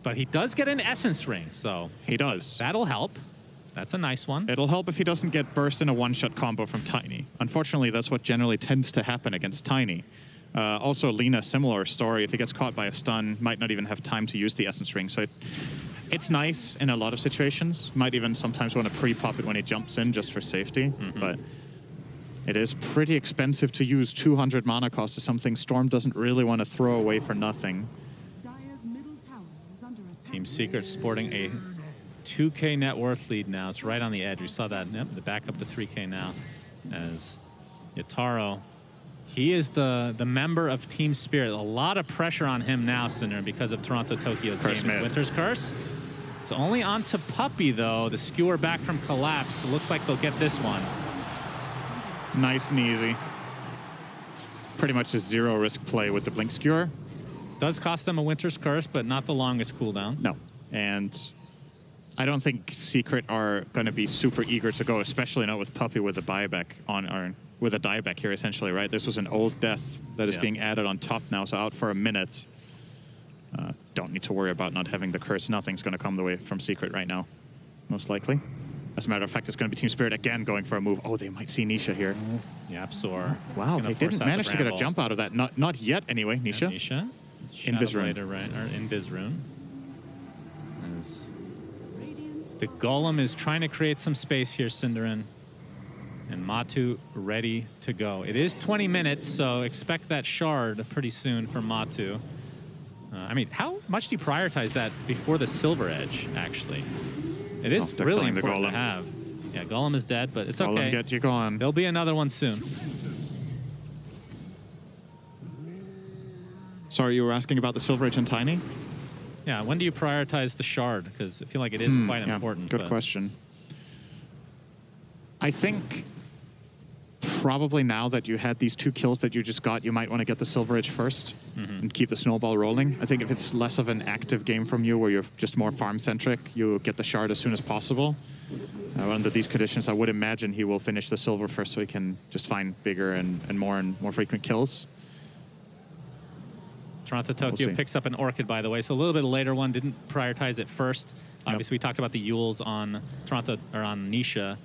But he does get an Essence Ring, so he does. That'll help. That's a nice one. It'll help if he doesn't get burst in a one-shot combo from Tiny. Unfortunately, that's what generally tends to happen against Tiny. Also, Lina, similar story. If he gets caught by a stun, might not even have time to use the Essence Ring. So it's nice in a lot of situations. Might even sometimes want to pre-pop it when he jumps in just for safety. But it is pretty expensive to use 200 mana cost to something Storm doesn't really want to throw away for nothing. Team Secret sporting a 2K net worth lead now. It's right on the edge. We saw that. Yep, the back up to 3K now as Yataro. He is the member of Team Spirit. A lot of pressure on him now, Cinder, because of Toronto Tokyo's game. Winter's Curse. It's only on to Puppey, though. The skewer back from Collapse. It looks like they'll get this one. Nice and easy. Pretty much a zero risk play with the Blink Skewer. Does cost them a Winter's Curse, but not the longest cooldown. No. And I don't think Secret are going to be super eager to go, especially not with Puppey with a buyback on, or with a dieback here, essentially, right? This was an old death that is being added on top now, so out for a minute. Don't need to worry about not having the curse. Nothing's going to come the way from Secret right now, most likely. As a matter of fact, it's going to be Team Spirit again going for a move. Oh, they might see Nisha here. Yapsor. Wow, they didn't manage to get a jump out of that. Not yet, anyway, Nisha. Nisha. Invis Rune. Invis Rune. As the Golem is trying to create some space here, Cinderin. And Matu ready to go. It is 20 minutes, so expect that shard pretty soon for Matu. I mean, how much do you prioritize that before the Silver Edge, actually? It is really important to have. Yeah, Golem is dead, but it's okay. Golem, get you going. There'll be another one soon. Sorry, you were asking about the Silver Edge and Tiny? Yeah, when do you prioritize the shard? Because I feel like it is quite important. Good question. I think probably now that you had these 2 kills that you just got, you might want to get the Silver Edge first and keep the snowball rolling. I think if it's less of an active game from you where you're just more farm-centric, you get the shard as soon as possible. Under these conditions, I would imagine he will finish the silver first so he can just find bigger and more frequent kills. Toronto Tokyo picks up an Orchid, by the way, so a little bit later one, didn't prioritize it first. Obviously, we talked about the Yules on Toronto, or on Nisha.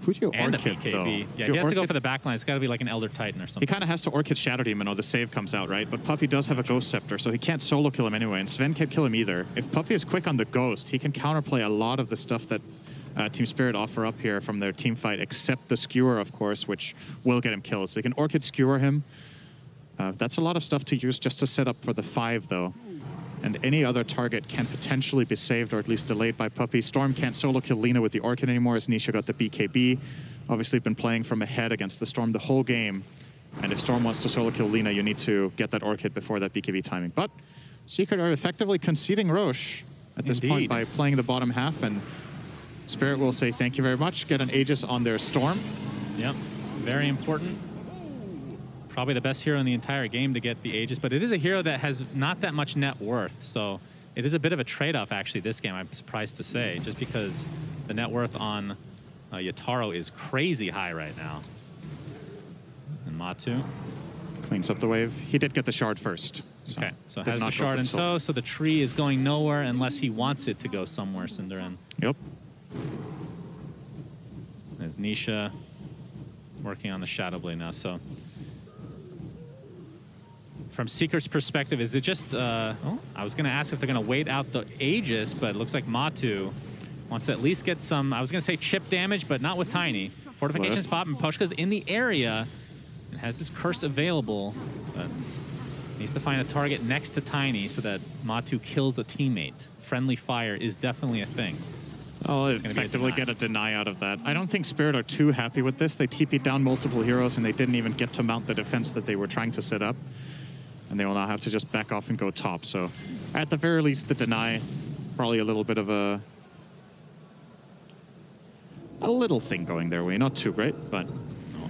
Who's your and Orchid, the BKB. though? Yeah, he has to go for the backline. It's got to be like an Elder Titan or something. He kind of has to Orchid Shadow Demon or the save comes out, right? But Puppey does have a Ghost Scepter, so he can't solo kill him anyway, and Sven can't kill him either. If Puppey is quick on the Ghost, he can counterplay a lot of the stuff that Team Spirit offer up here from their team fight, except the Skewer, of course, which will get him killed. So they can Orchid Skewer him. That's a lot of stuff to use just to set up for the 5, though. And any other target can potentially be saved or at least delayed by Puppey. Storm can't solo kill Lina with the Orchid anymore as Nisha got the BKB. Obviously been playing from ahead against the Storm the whole game. And if Storm wants to solo kill Lina, you need to get that Orchid before that BKB timing. But Secret are effectively conceding Roche at this point by playing the bottom half, and Spirit will say thank you very much, get an Aegis on their Storm. Yep, very important. Probably the best hero in the entire game to get the Aegis, but it is a hero that has not that much net worth, so it is a bit of a trade-off actually this game, I'm surprised to say, just because the net worth on Yataro is crazy high right now. Matu. Cleans up the wave. He did get the shard first. Okay, so did has not the go shard for in the tow, so the tree is going nowhere unless he wants it to go somewhere, Cinderin. Yep. There's Nisha working on the Shadow Blade now, so... From Secret's perspective, is it just... I was going to ask if they're going to wait out the Aegis, but it looks like Matu wants to at least get some... I was going to say chip damage, but not with Tiny. Fortifications pop, and Poshka's in the area and has this curse available, but needs to find a target next to Tiny so that Matu kills a teammate. Friendly fire is definitely a thing. Oh, effectively get a deny out of that. I don't think Spirit are too happy with this. They TP'd down multiple heroes, and they didn't even get to mount the defense that they were trying to set up. And they will now have to just back off and go top. So, at the very least, the deny, probably a little bit of a little thing going their way. Not too great, but...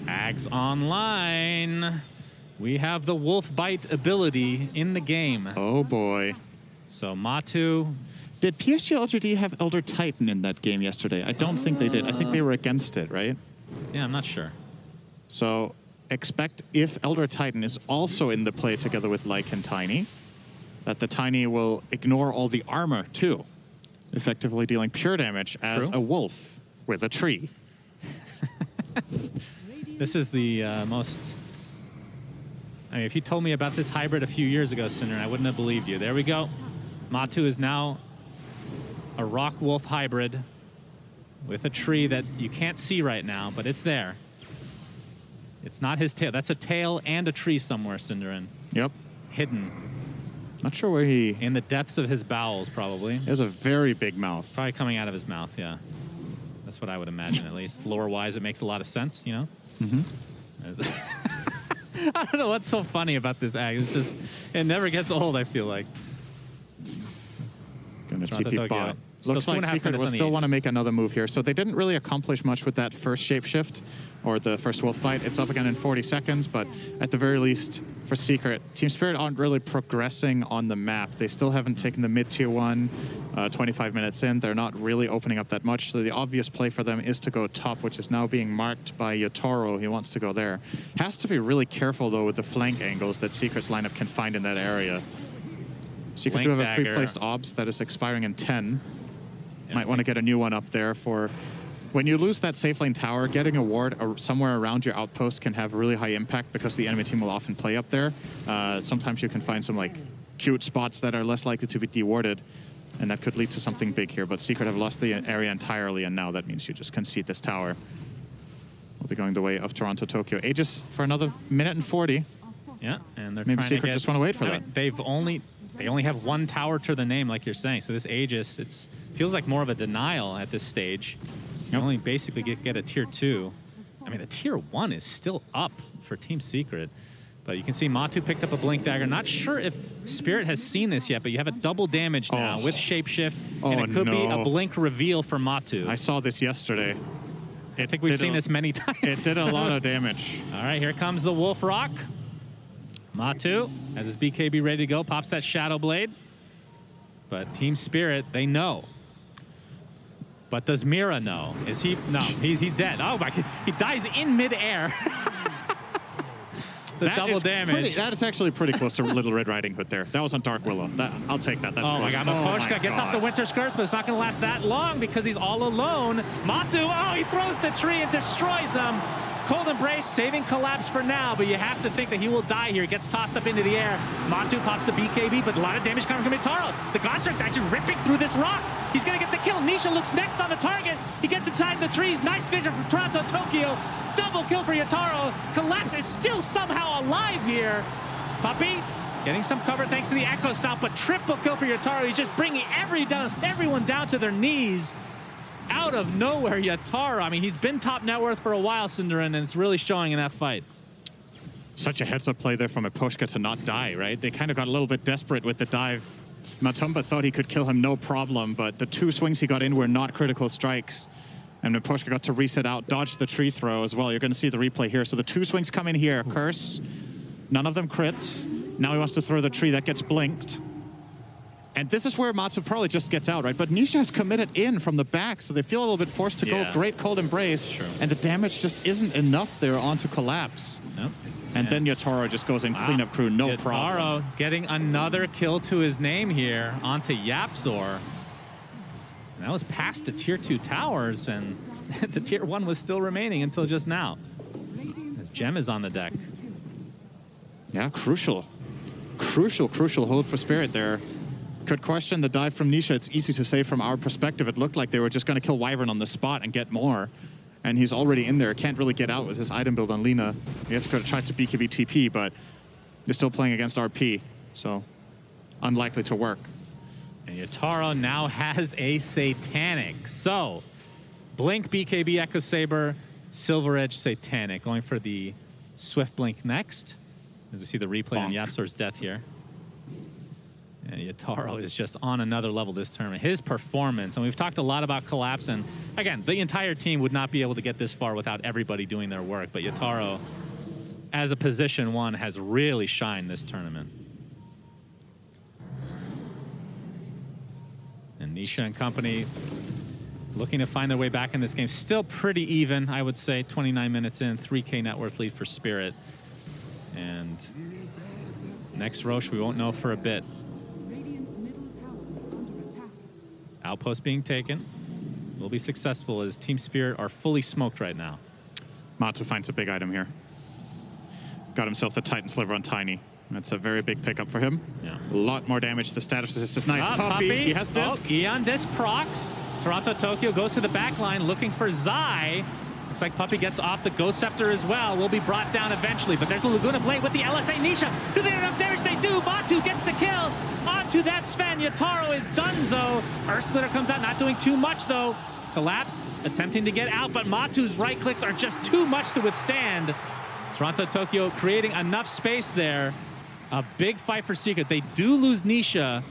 Ags online. We have the Wolf Bite ability in the game. Oh, boy. So, Matu... Did PSG LGD have Elder Titan in that game yesterday? I don't think they did. I think they were against it, right? Yeah, I'm not sure. So expect if Elder Titan is also in the play together with Lyke and Tiny, that the Tiny will ignore all the armor too, effectively dealing pure damage as a wolf with a tree. This is the most... I mean, if you told me about this hybrid a few years ago, Cinder, I wouldn't have believed you. There we go. Matu is now a rock wolf hybrid with a tree that you can't see right now, but it's there. It's not his tail. That's a tail and a tree somewhere, Cinderin. Yep. Hidden. Not sure where he... In the depths of his bowels, probably. He has a very big mouth. Probably coming out of his mouth, yeah. That's what I would imagine, at least. Lore-wise, it makes a lot of sense, you know? Mm-hmm. I don't know what's so funny about this act. It's just... It never gets old, I feel like. Gonna TP bot. Looks like Secret will still want to make another move here. So they didn't really accomplish much with that first shapeshift or the first wolf bite. It's up again in 40 seconds, but at the very least, for Secret, Team Spirit aren't really progressing on the map. They still haven't taken the mid-tier 1 25 minutes in. They're not really opening up that much. So the obvious play for them is to go top, which is now being marked by Yotaro. He wants to go there. Has to be really careful, though, with the flank angles that Secret's lineup can find in that area. Secret do have a pre-placed obs that is expiring in 10. Might want to get a new one up there for... When you lose that safe lane tower, getting a ward somewhere around your outpost can have really high impact because the enemy team will often play up there. Sometimes you can find some like cute spots that are less likely to be dewarded, and that could lead to something big here. But Secret have lost the area entirely, and now that means you just concede this tower. We'll be going the way of Toronto, Tokyo. Aegis for another minute and 40. Yeah, and they're maybe trying Secret to just want to wait for that. They only have one tower to their name, like you're saying. So this Aegis, it feels like more of a denial at this stage. You only basically get a tier 2. I mean, the tier 1 is still up for Team Secret. But you can see Matu picked up a Blink Dagger. Not sure if Spirit has seen this yet, but you have a double damage now with Shapeshift. And it could be a Blink reveal for Matu. I saw this yesterday. I think we've seen this many times. It did a lot of damage. All right, here comes the Wolf Rock. Matu has his BKB ready to go, pops that Shadow Blade. But Team Spirit, they know. But does Mira know? Is he? No, he's dead. Oh my God, he dies in midair. Double damage. That is actually pretty close to Little Red Riding Hood there. That was on Dark Willow. I'll take that. That's oh my God, Maposhka gets off the God. Winter Curse, but it's not going to last that long because he's all alone. Matu, he throws the tree and destroys him. Cold Embrace saving Collapse for now, but you have to think that he will die here. He gets tossed up into the air. Matu pops the BKB, but a lot of damage coming from Itaro. The Godstrike's actually ripping through this rock. He's going to get the kill. Nisha looks next on the target. He gets inside the trees. Nice vision from Toronto, Tokyo. Double kill for Yotaro. Collapse is still somehow alive here. Puppy getting some cover thanks to the Echo Stomp, but triple kill for Yotaro. He's just bringing everyone down to their knees. Out of nowhere, Yotaro. I mean, he's been top net worth for a while, Cinderin, and it's really showing in that fight. Such a heads-up play there from Maposhka to not die, right? They kind of got a little bit desperate with the dive. Matumba thought he could kill him no problem, but the 2 swings he got in were not critical strikes. And Maposhka got to reset out, dodge the tree throw as well. You're going to see the replay here. So the 2 swings come in here. Curse. None of them crits. Now he wants to throw the tree. That gets blinked. And this is where Matsu probably just gets out, right? But Nisha has committed in from the back, so they feel a little bit forced to go. Great Cold Embrace. True. And the damage just isn't enough there onto Collapse. Nope. And then Yotaro just goes in cleanup crew, no problem. Yotaro getting another kill to his name here onto Yapzor. And that was past the tier 2 towers, and the tier 1 was still remaining until just now. As Gem is on the deck. Yeah, crucial hold for Spirit there. Could question the dive from Nisha. It's easy to say from our perspective. It looked like they were just going to kill Wyvern on the spot and get more. And he's already in there. Can't really get out with his item build on Lina. He has to try to BKB TP, but they're still playing against RP, so unlikely to work. And Yotaro now has a Satanic. So, Blink, BKB, Echo Saber, Silver Edge, Satanic. Going for the Swift Blink next, as we see the replay on Yapzor's death here. And Yotaro is just on another level this tournament. His performance, and we've talked a lot about Collapse, and again, the entire team would not be able to get this far without everybody doing their work, but Yotaro, as a position 1, has really shined this tournament. And Nisha and company looking to find their way back in this game. Still pretty even, I would say. 29 minutes in, 3K net worth lead for Spirit. And next Roche, we won't know for a bit. Outpost being taken. Will be successful as Team Spirit are fully smoked right now. Matsu finds a big item here. Got himself the Titan Sliver on Tiny. That's a very big pickup for him. Yeah. A lot more damage. The status resist is nice. Puppy, he has disc. Eon disc procs. Toronto Tokyo goes to the back line looking for Zai. Looks like Puppy gets off the Ghost Scepter as well. Will be brought down eventually, but there's the Laguna Blade with the LSA Nisha. Do they have enough damage? They do. Matu gets the kill. Onto that Sven. Yotaro is donezo. Earth Splitter comes out, not doing too much though. Collapse, attempting to get out, but Matu's right clicks are just too much to withstand. Toronto Tokyo creating enough space there. A big fight for Secret. They do lose Nisha,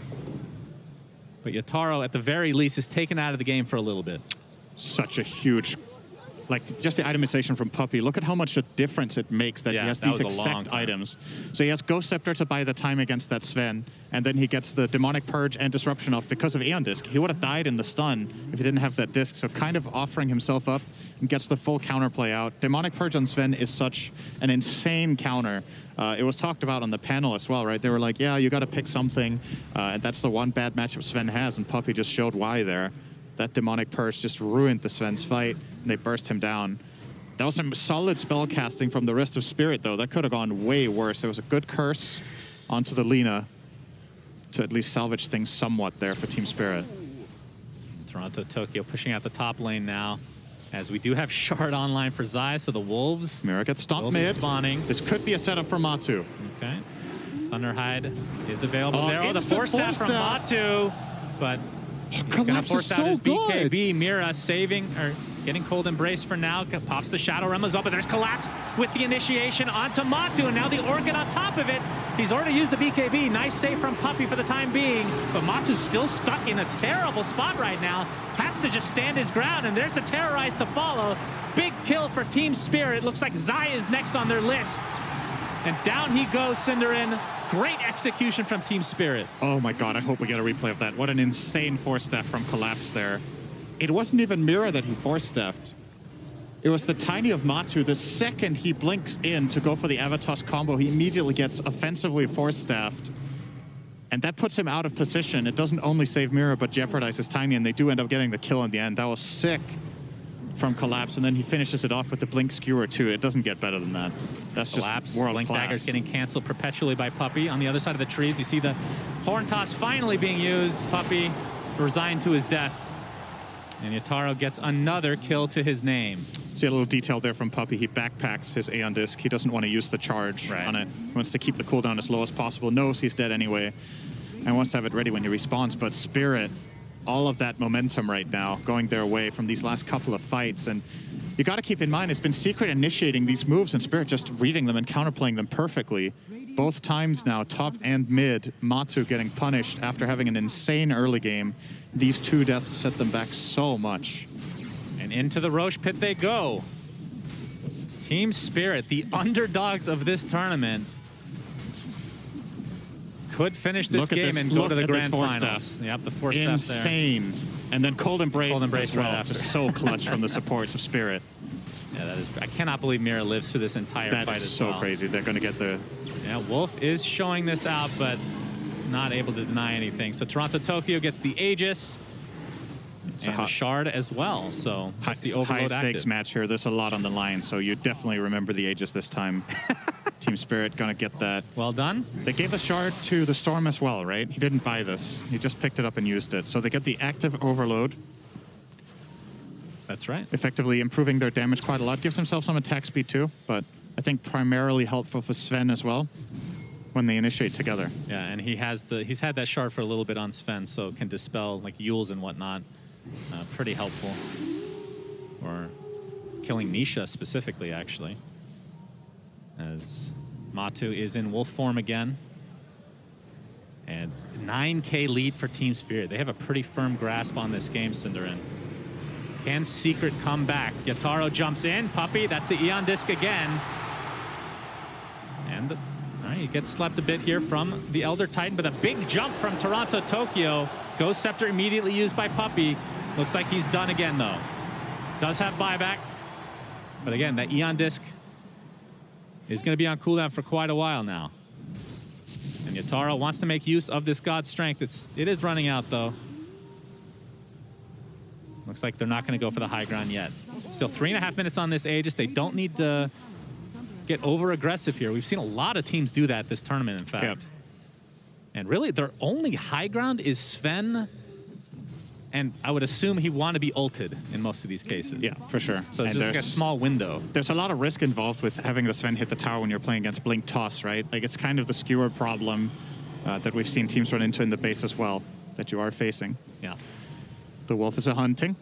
but Yotaro at the very least is taken out of the game for a little bit. Such a huge, like just the itemization from Puppy. Look at how much a difference it makes that he has these exact items. So he has Ghost Scepter to buy the time against that Sven, and then he gets the Demonic Purge and Disruption off because of Aeon Disc. He would have died in the stun if he didn't have that disc, so kind of offering himself up and gets the full counterplay out. Demonic Purge on Sven is such an insane counter. It was talked about on the panel as well, right? They were like, yeah, you got to pick something, and that's the one bad matchup Sven has, and Puppy just showed why there. That Demonic Purge just ruined the Sven's fight, and they burst him down. That was some solid spell casting from the rest of Spirit, though. That could have gone way worse. It was a good curse onto the Lina to at least salvage things somewhat there for Team Spirit. Toronto Tokyo pushing out the top lane now, as we do have Shard online for Zai, so the Wolves Mira gets stomped mid. Spawning. This could be a setup for Matu. Okay. Thunderhide is available there. Oh, the Force Staff from Matu, but he's gonna force out his BKB. Mira saving, or getting Cold Embrace for now. Pops the Shadow Realm as well, but there's Collapse with the initiation onto Matu, and now the Organ on top of it. He's already used the BKB. Nice save from Puppy for the time being, but Matu's still stuck in a terrible spot right now. Has to just stand his ground, and there's the Terrorize to follow. Big kill for Team Spirit. Looks like Zai is next on their list. And down he goes, Cinderin. Great execution from Team Spirit. Oh my god, I hope we get a replay of that. What an insane force staff from Collapse there. It wasn't even Mira that he force staffed. It was the Tiny of Matu. The second he blinks in to go for the Avatos combo, he immediately gets offensively force staffed. And that puts him out of position. It doesn't only save Mira, but jeopardizes Tiny, and they do end up getting the kill in the end. That was sick from Collapse, and then he finishes it off with the Blink Skewer too. It doesn't get better than that. That's Collapse, just world Blink class. Dagger's getting canceled perpetually by Puppy. On the other side of the trees, you see the Horn Toss finally being used. Puppy resigned to his death. And Yotaro gets another kill to his name. See a little detail there from Puppy. He backpacks his Aeon Disc. He doesn't want to use the charge on it. He wants to keep the cooldown as low as possible. Knows he's dead anyway, and wants to have it ready when he respawns. But Spirit, all of that momentum right now going their way from these last couple of fights. And you got to keep in mind, it's been Secret initiating these moves and Spirit just reading them and counterplaying them perfectly. Both times now, top and mid, Matu getting punished after having an insane early game. These two deaths set them back so much. And into the Roche pit they go. Team Spirit, the underdogs of this tournament, could finish this game and go to the grand finals. Yep, the force staff there. Insane. And then Cold Embrace, Cold Embrace as well. right after. Just so clutch from the supports of Spirit. Yeah, that is. I cannot believe Mira lives through this entire That fight is as so well. crazy. They're going to get the... Yeah, Wolf is showing this out, but not able to deny anything. So Toronto Tokyo gets the Aegis and the Shard as well. So that's the overload high stakes active. match here. There's a lot on the line, so you definitely remember the Aegis this time. Team Spirit going to get that. Well done. They gave the Shard to the Storm as well, right? He didn't buy this. He just picked it up and used it. So they get the active overload, That's right. effectively improving their damage quite a lot. Gives himself some attack speed too, but I think primarily helpful for Sven as well when they initiate together. Yeah, and he's had that shard for a little bit on Sven, so it can dispel like Yules and whatnot. Pretty helpful. Or killing Nisha specifically, actually. As Matu is in wolf form again. And 9K lead for Team Spirit. They have a pretty firm grasp on this game, Cinderin. Can Secret come back? Yataro jumps in. Puppy, that's the Eon Disc again. And all right, he gets slapped a bit here from the Elder Titan, but a big jump from Toronto Tokyo. Ghost Scepter immediately used by Puppy. Looks like he's done again, though. Does have buyback. But again, that Eon Disc is going to be on cooldown for quite a while now. And Yataro wants to make use of this God Strength. It is running out, though. Looks like they're not going to go for the high ground yet. Still 3.5 minutes on this Aegis. They don't need to get over-aggressive here. We've seen a lot of teams do that this tournament, in fact. Yep. And really, their only high ground is Sven. And I would assume he want to be ulted in most of these cases. Yeah, for sure. So it's And just like a small window. there's a lot of risk involved with having the Sven hit the tower when you're playing against Blink Toss, right? Like, it's kind of the skewer problem that we've seen teams run into in the base as well, that you are facing. Yeah. The Wolf is a hunting.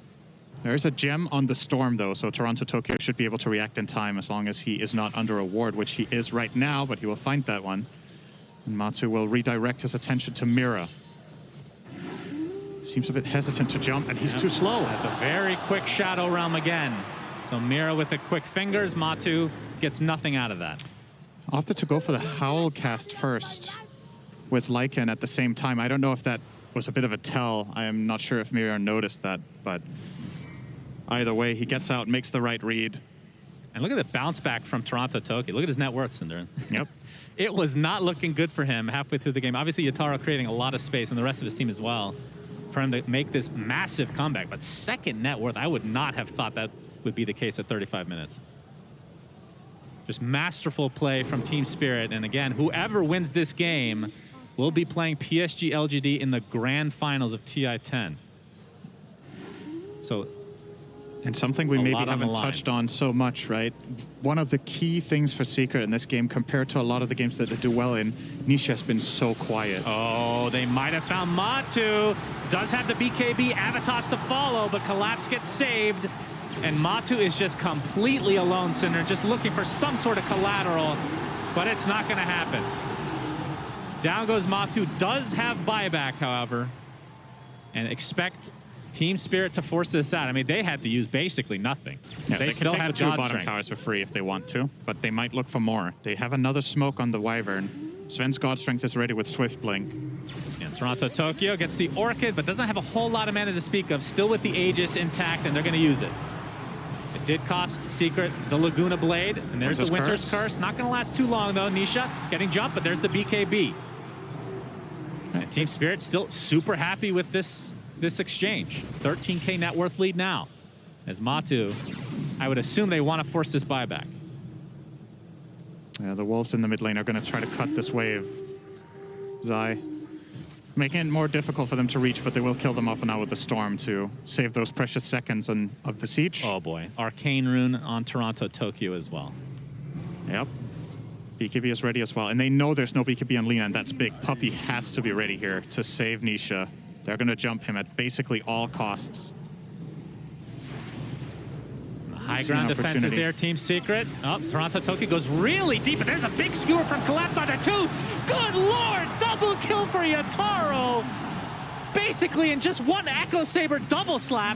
There's a gem on the Storm, though, so Toronto Tokyo should be able to react in time as long as he is not under a ward, which he is right now, but he will find that one. And Matsu will redirect his attention to Mira. Seems a bit hesitant to jump, and he's too slow. That's a very quick Shadow Realm again. So Mira with the quick fingers. Matu gets nothing out of that. Opted to go for the Howl cast first with Lycan at the same time. I don't know if that was a bit of a tell. I am not sure if Mira noticed that, but either way, he gets out, makes the right read. And look at the bounce back from Toronto Tokyo. Look at his net worth, Cinderin. Yep. It was not looking good for him halfway through the game. Obviously, Yataro creating a lot of space, and the rest of his team as well, for him to make this massive comeback. But second net worth, I would not have thought that would be the case at 35 minutes. Just masterful play from Team Spirit. And again, whoever wins this game will be playing PSG LGD in the grand finals of TI-10. So And something we A maybe lot on the haven't line. touched on so much, right? One of the key things for Secret in this game, compared to a lot of the games that they do well in, Nisha has been so quiet. oh, they might have found Matu. Does have the BKB Avatos to follow, but Collapse gets saved. And Matu is just completely alone, Cinder, just looking for some sort of collateral, but it's not going to happen. Down goes Matu. Does have buyback, however, and expect Team Spirit to force this out. I mean, they had to use basically nothing. Yeah, they they still can take have the two God bottom Strength. towers for free if they want to, but they might look for more. They have another smoke on the Wyvern. Sven's God Strength is ready with Swift Blink. And Toronto Tokyo gets the Orchid, but doesn't have a whole lot of mana to speak of. Still with the Aegis intact, and they're going to use it. It did cost Secret the Laguna Blade, and there's the Winter's Curse. Not going to last too long, though. Nisha getting jumped, but there's the BKB. And Team Spirit still super happy with this exchange. 13K net worth lead now. As Matu, I would assume they want to force this buyback. Yeah, the Wolves in the mid lane are going to try to cut this wave. Zai making it more difficult for them to reach, but they will kill them off now with the Storm to save those precious seconds of the siege. Oh boy, Arcane Rune on Toronto Tokyo as well. Yep. BKB is ready as well, and they know there's no BKB on Lina, and that's big. Puppy has to be ready here to save Nisha. They're going to jump him at basically all costs. High ground defense is there, Team Secret. Oh, Toronto Tokyo goes really deep, but there's a big skewer from Collapse on there too. Good lord, double kill for Yataro. Basically in just one Echo Saber double slap.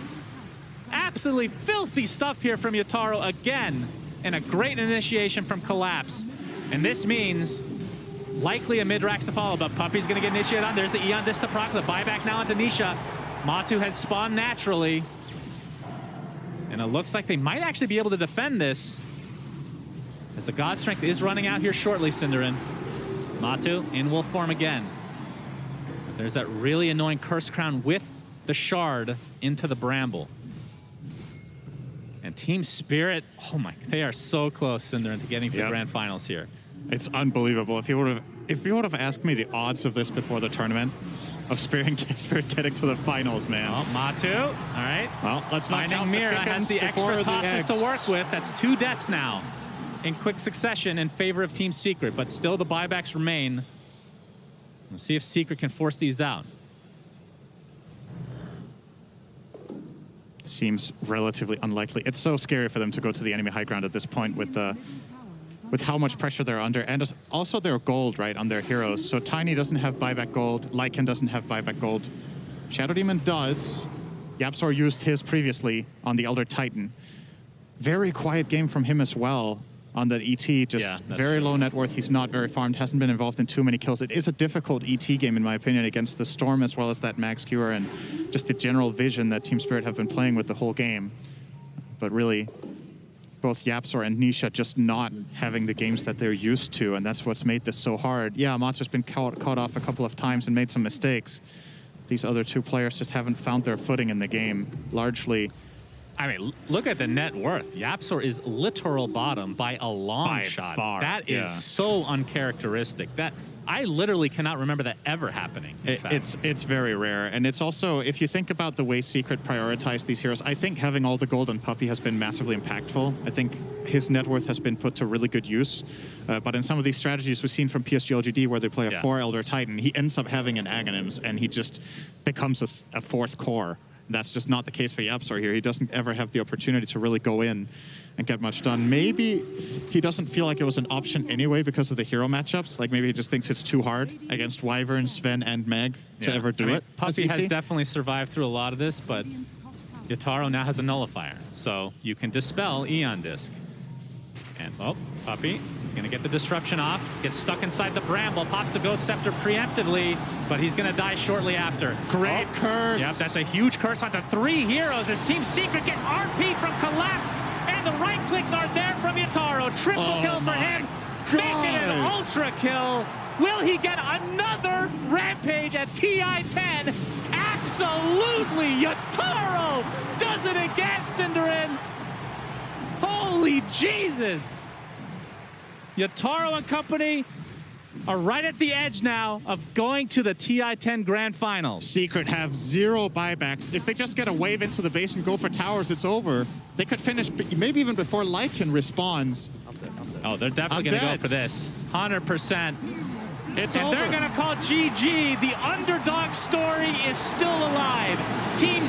Absolutely filthy stuff here from Yataro again. And a great initiation from Collapse. And this means likely a mid-rax to follow, but Puppy's gonna get initiated on. There's the Eon Disc to proc, the buyback now onto Nisha. Matu has spawned naturally. And it looks like they might actually be able to defend this, as the God Strength is running out here shortly, Cinderin. Matu in wolf form again. But there's that really annoying Curse Crown with the Shard into the Bramble. And Team Spirit, oh my, they are so close, Cinderin, to getting to the grand finals here. It's unbelievable. If you would have asked me the odds of this before the tournament, of Spirit getting to the finals, man. Oh, Matu, all right. Well, let's not Finding count the Mira has chickens the before extra the tosses to eggs. work with. That's 2 deaths now in quick succession in favor of Team Secret, but still the buybacks remain. We'll see if Secret can force these out. Seems relatively unlikely. It's so scary for them to go to the enemy high ground at this point with how much pressure they're under, and also their gold, right, on their heroes. So Tiny doesn't have buyback gold, Lycan doesn't have buyback gold. Shadow Demon does. Yapzor used his previously on the Elder Titan. Very quiet game from him as well on that ET, just very low net worth. He's not very farmed, hasn't been involved in too many kills. It is a difficult ET game, in my opinion, against the Storm as well as that Max Cure and just the general vision that Team Spirit have been playing with the whole game. But really, both Yapzor and Nisha just not having the games that they're used to, and that's what's made this so hard. Yeah, Monster's been caught off a couple of times and made some mistakes. These other 2 players just haven't found their footing in the game, largely. I mean, look at the net worth. Yapzor is literal bottom by a long shot. Far, that is so uncharacteristic. That I literally cannot remember that ever happening. It's very rare, and it's also, if you think about the way Secret prioritized these heroes, I think having all the gold on Puppey has been massively impactful. I think his net worth has been put to really good use. But in some of these strategies we've seen from PSG LGD where they play a 4 Elder Titan, he ends up having an Aghanims, and he just becomes a 4th core. That's just not the case for Yapzor here. He doesn't ever have the opportunity to really go in and get much done. Maybe he doesn't feel like it was an option anyway because of the hero matchups. Like maybe he just thinks it's too hard against Wyvern, Sven, and Meg to ever do it. Puppey has definitely survived through a lot of this, but Yataro now has a nullifier, so you can dispel Eon Disc. And, oh, Puppey is going to get the disruption off, gets stuck inside the Bramble, pops the Ghost Scepter preemptively, but he's going to die shortly after. Great curse. Yep, that's a huge curse onto 3 heroes as Team Secret get RP from Collapse, and the right clicks are there from Yataro. Triple kill for him, making an ultra kill. Will he get another Rampage at TI-10? Absolutely, Yataro does it again, Cinderin. Holy Jesus! Yataro and company are right at the edge now of going to the TI-10 Grand Finals. Secret have 0 buybacks. If they just get a wave into the base and go for towers, it's over. They could finish maybe even before Lycan responds. Oh, they're definitely going to go for this. 100%. It's and over. They're going to call GG. The underdog story is still alive. Team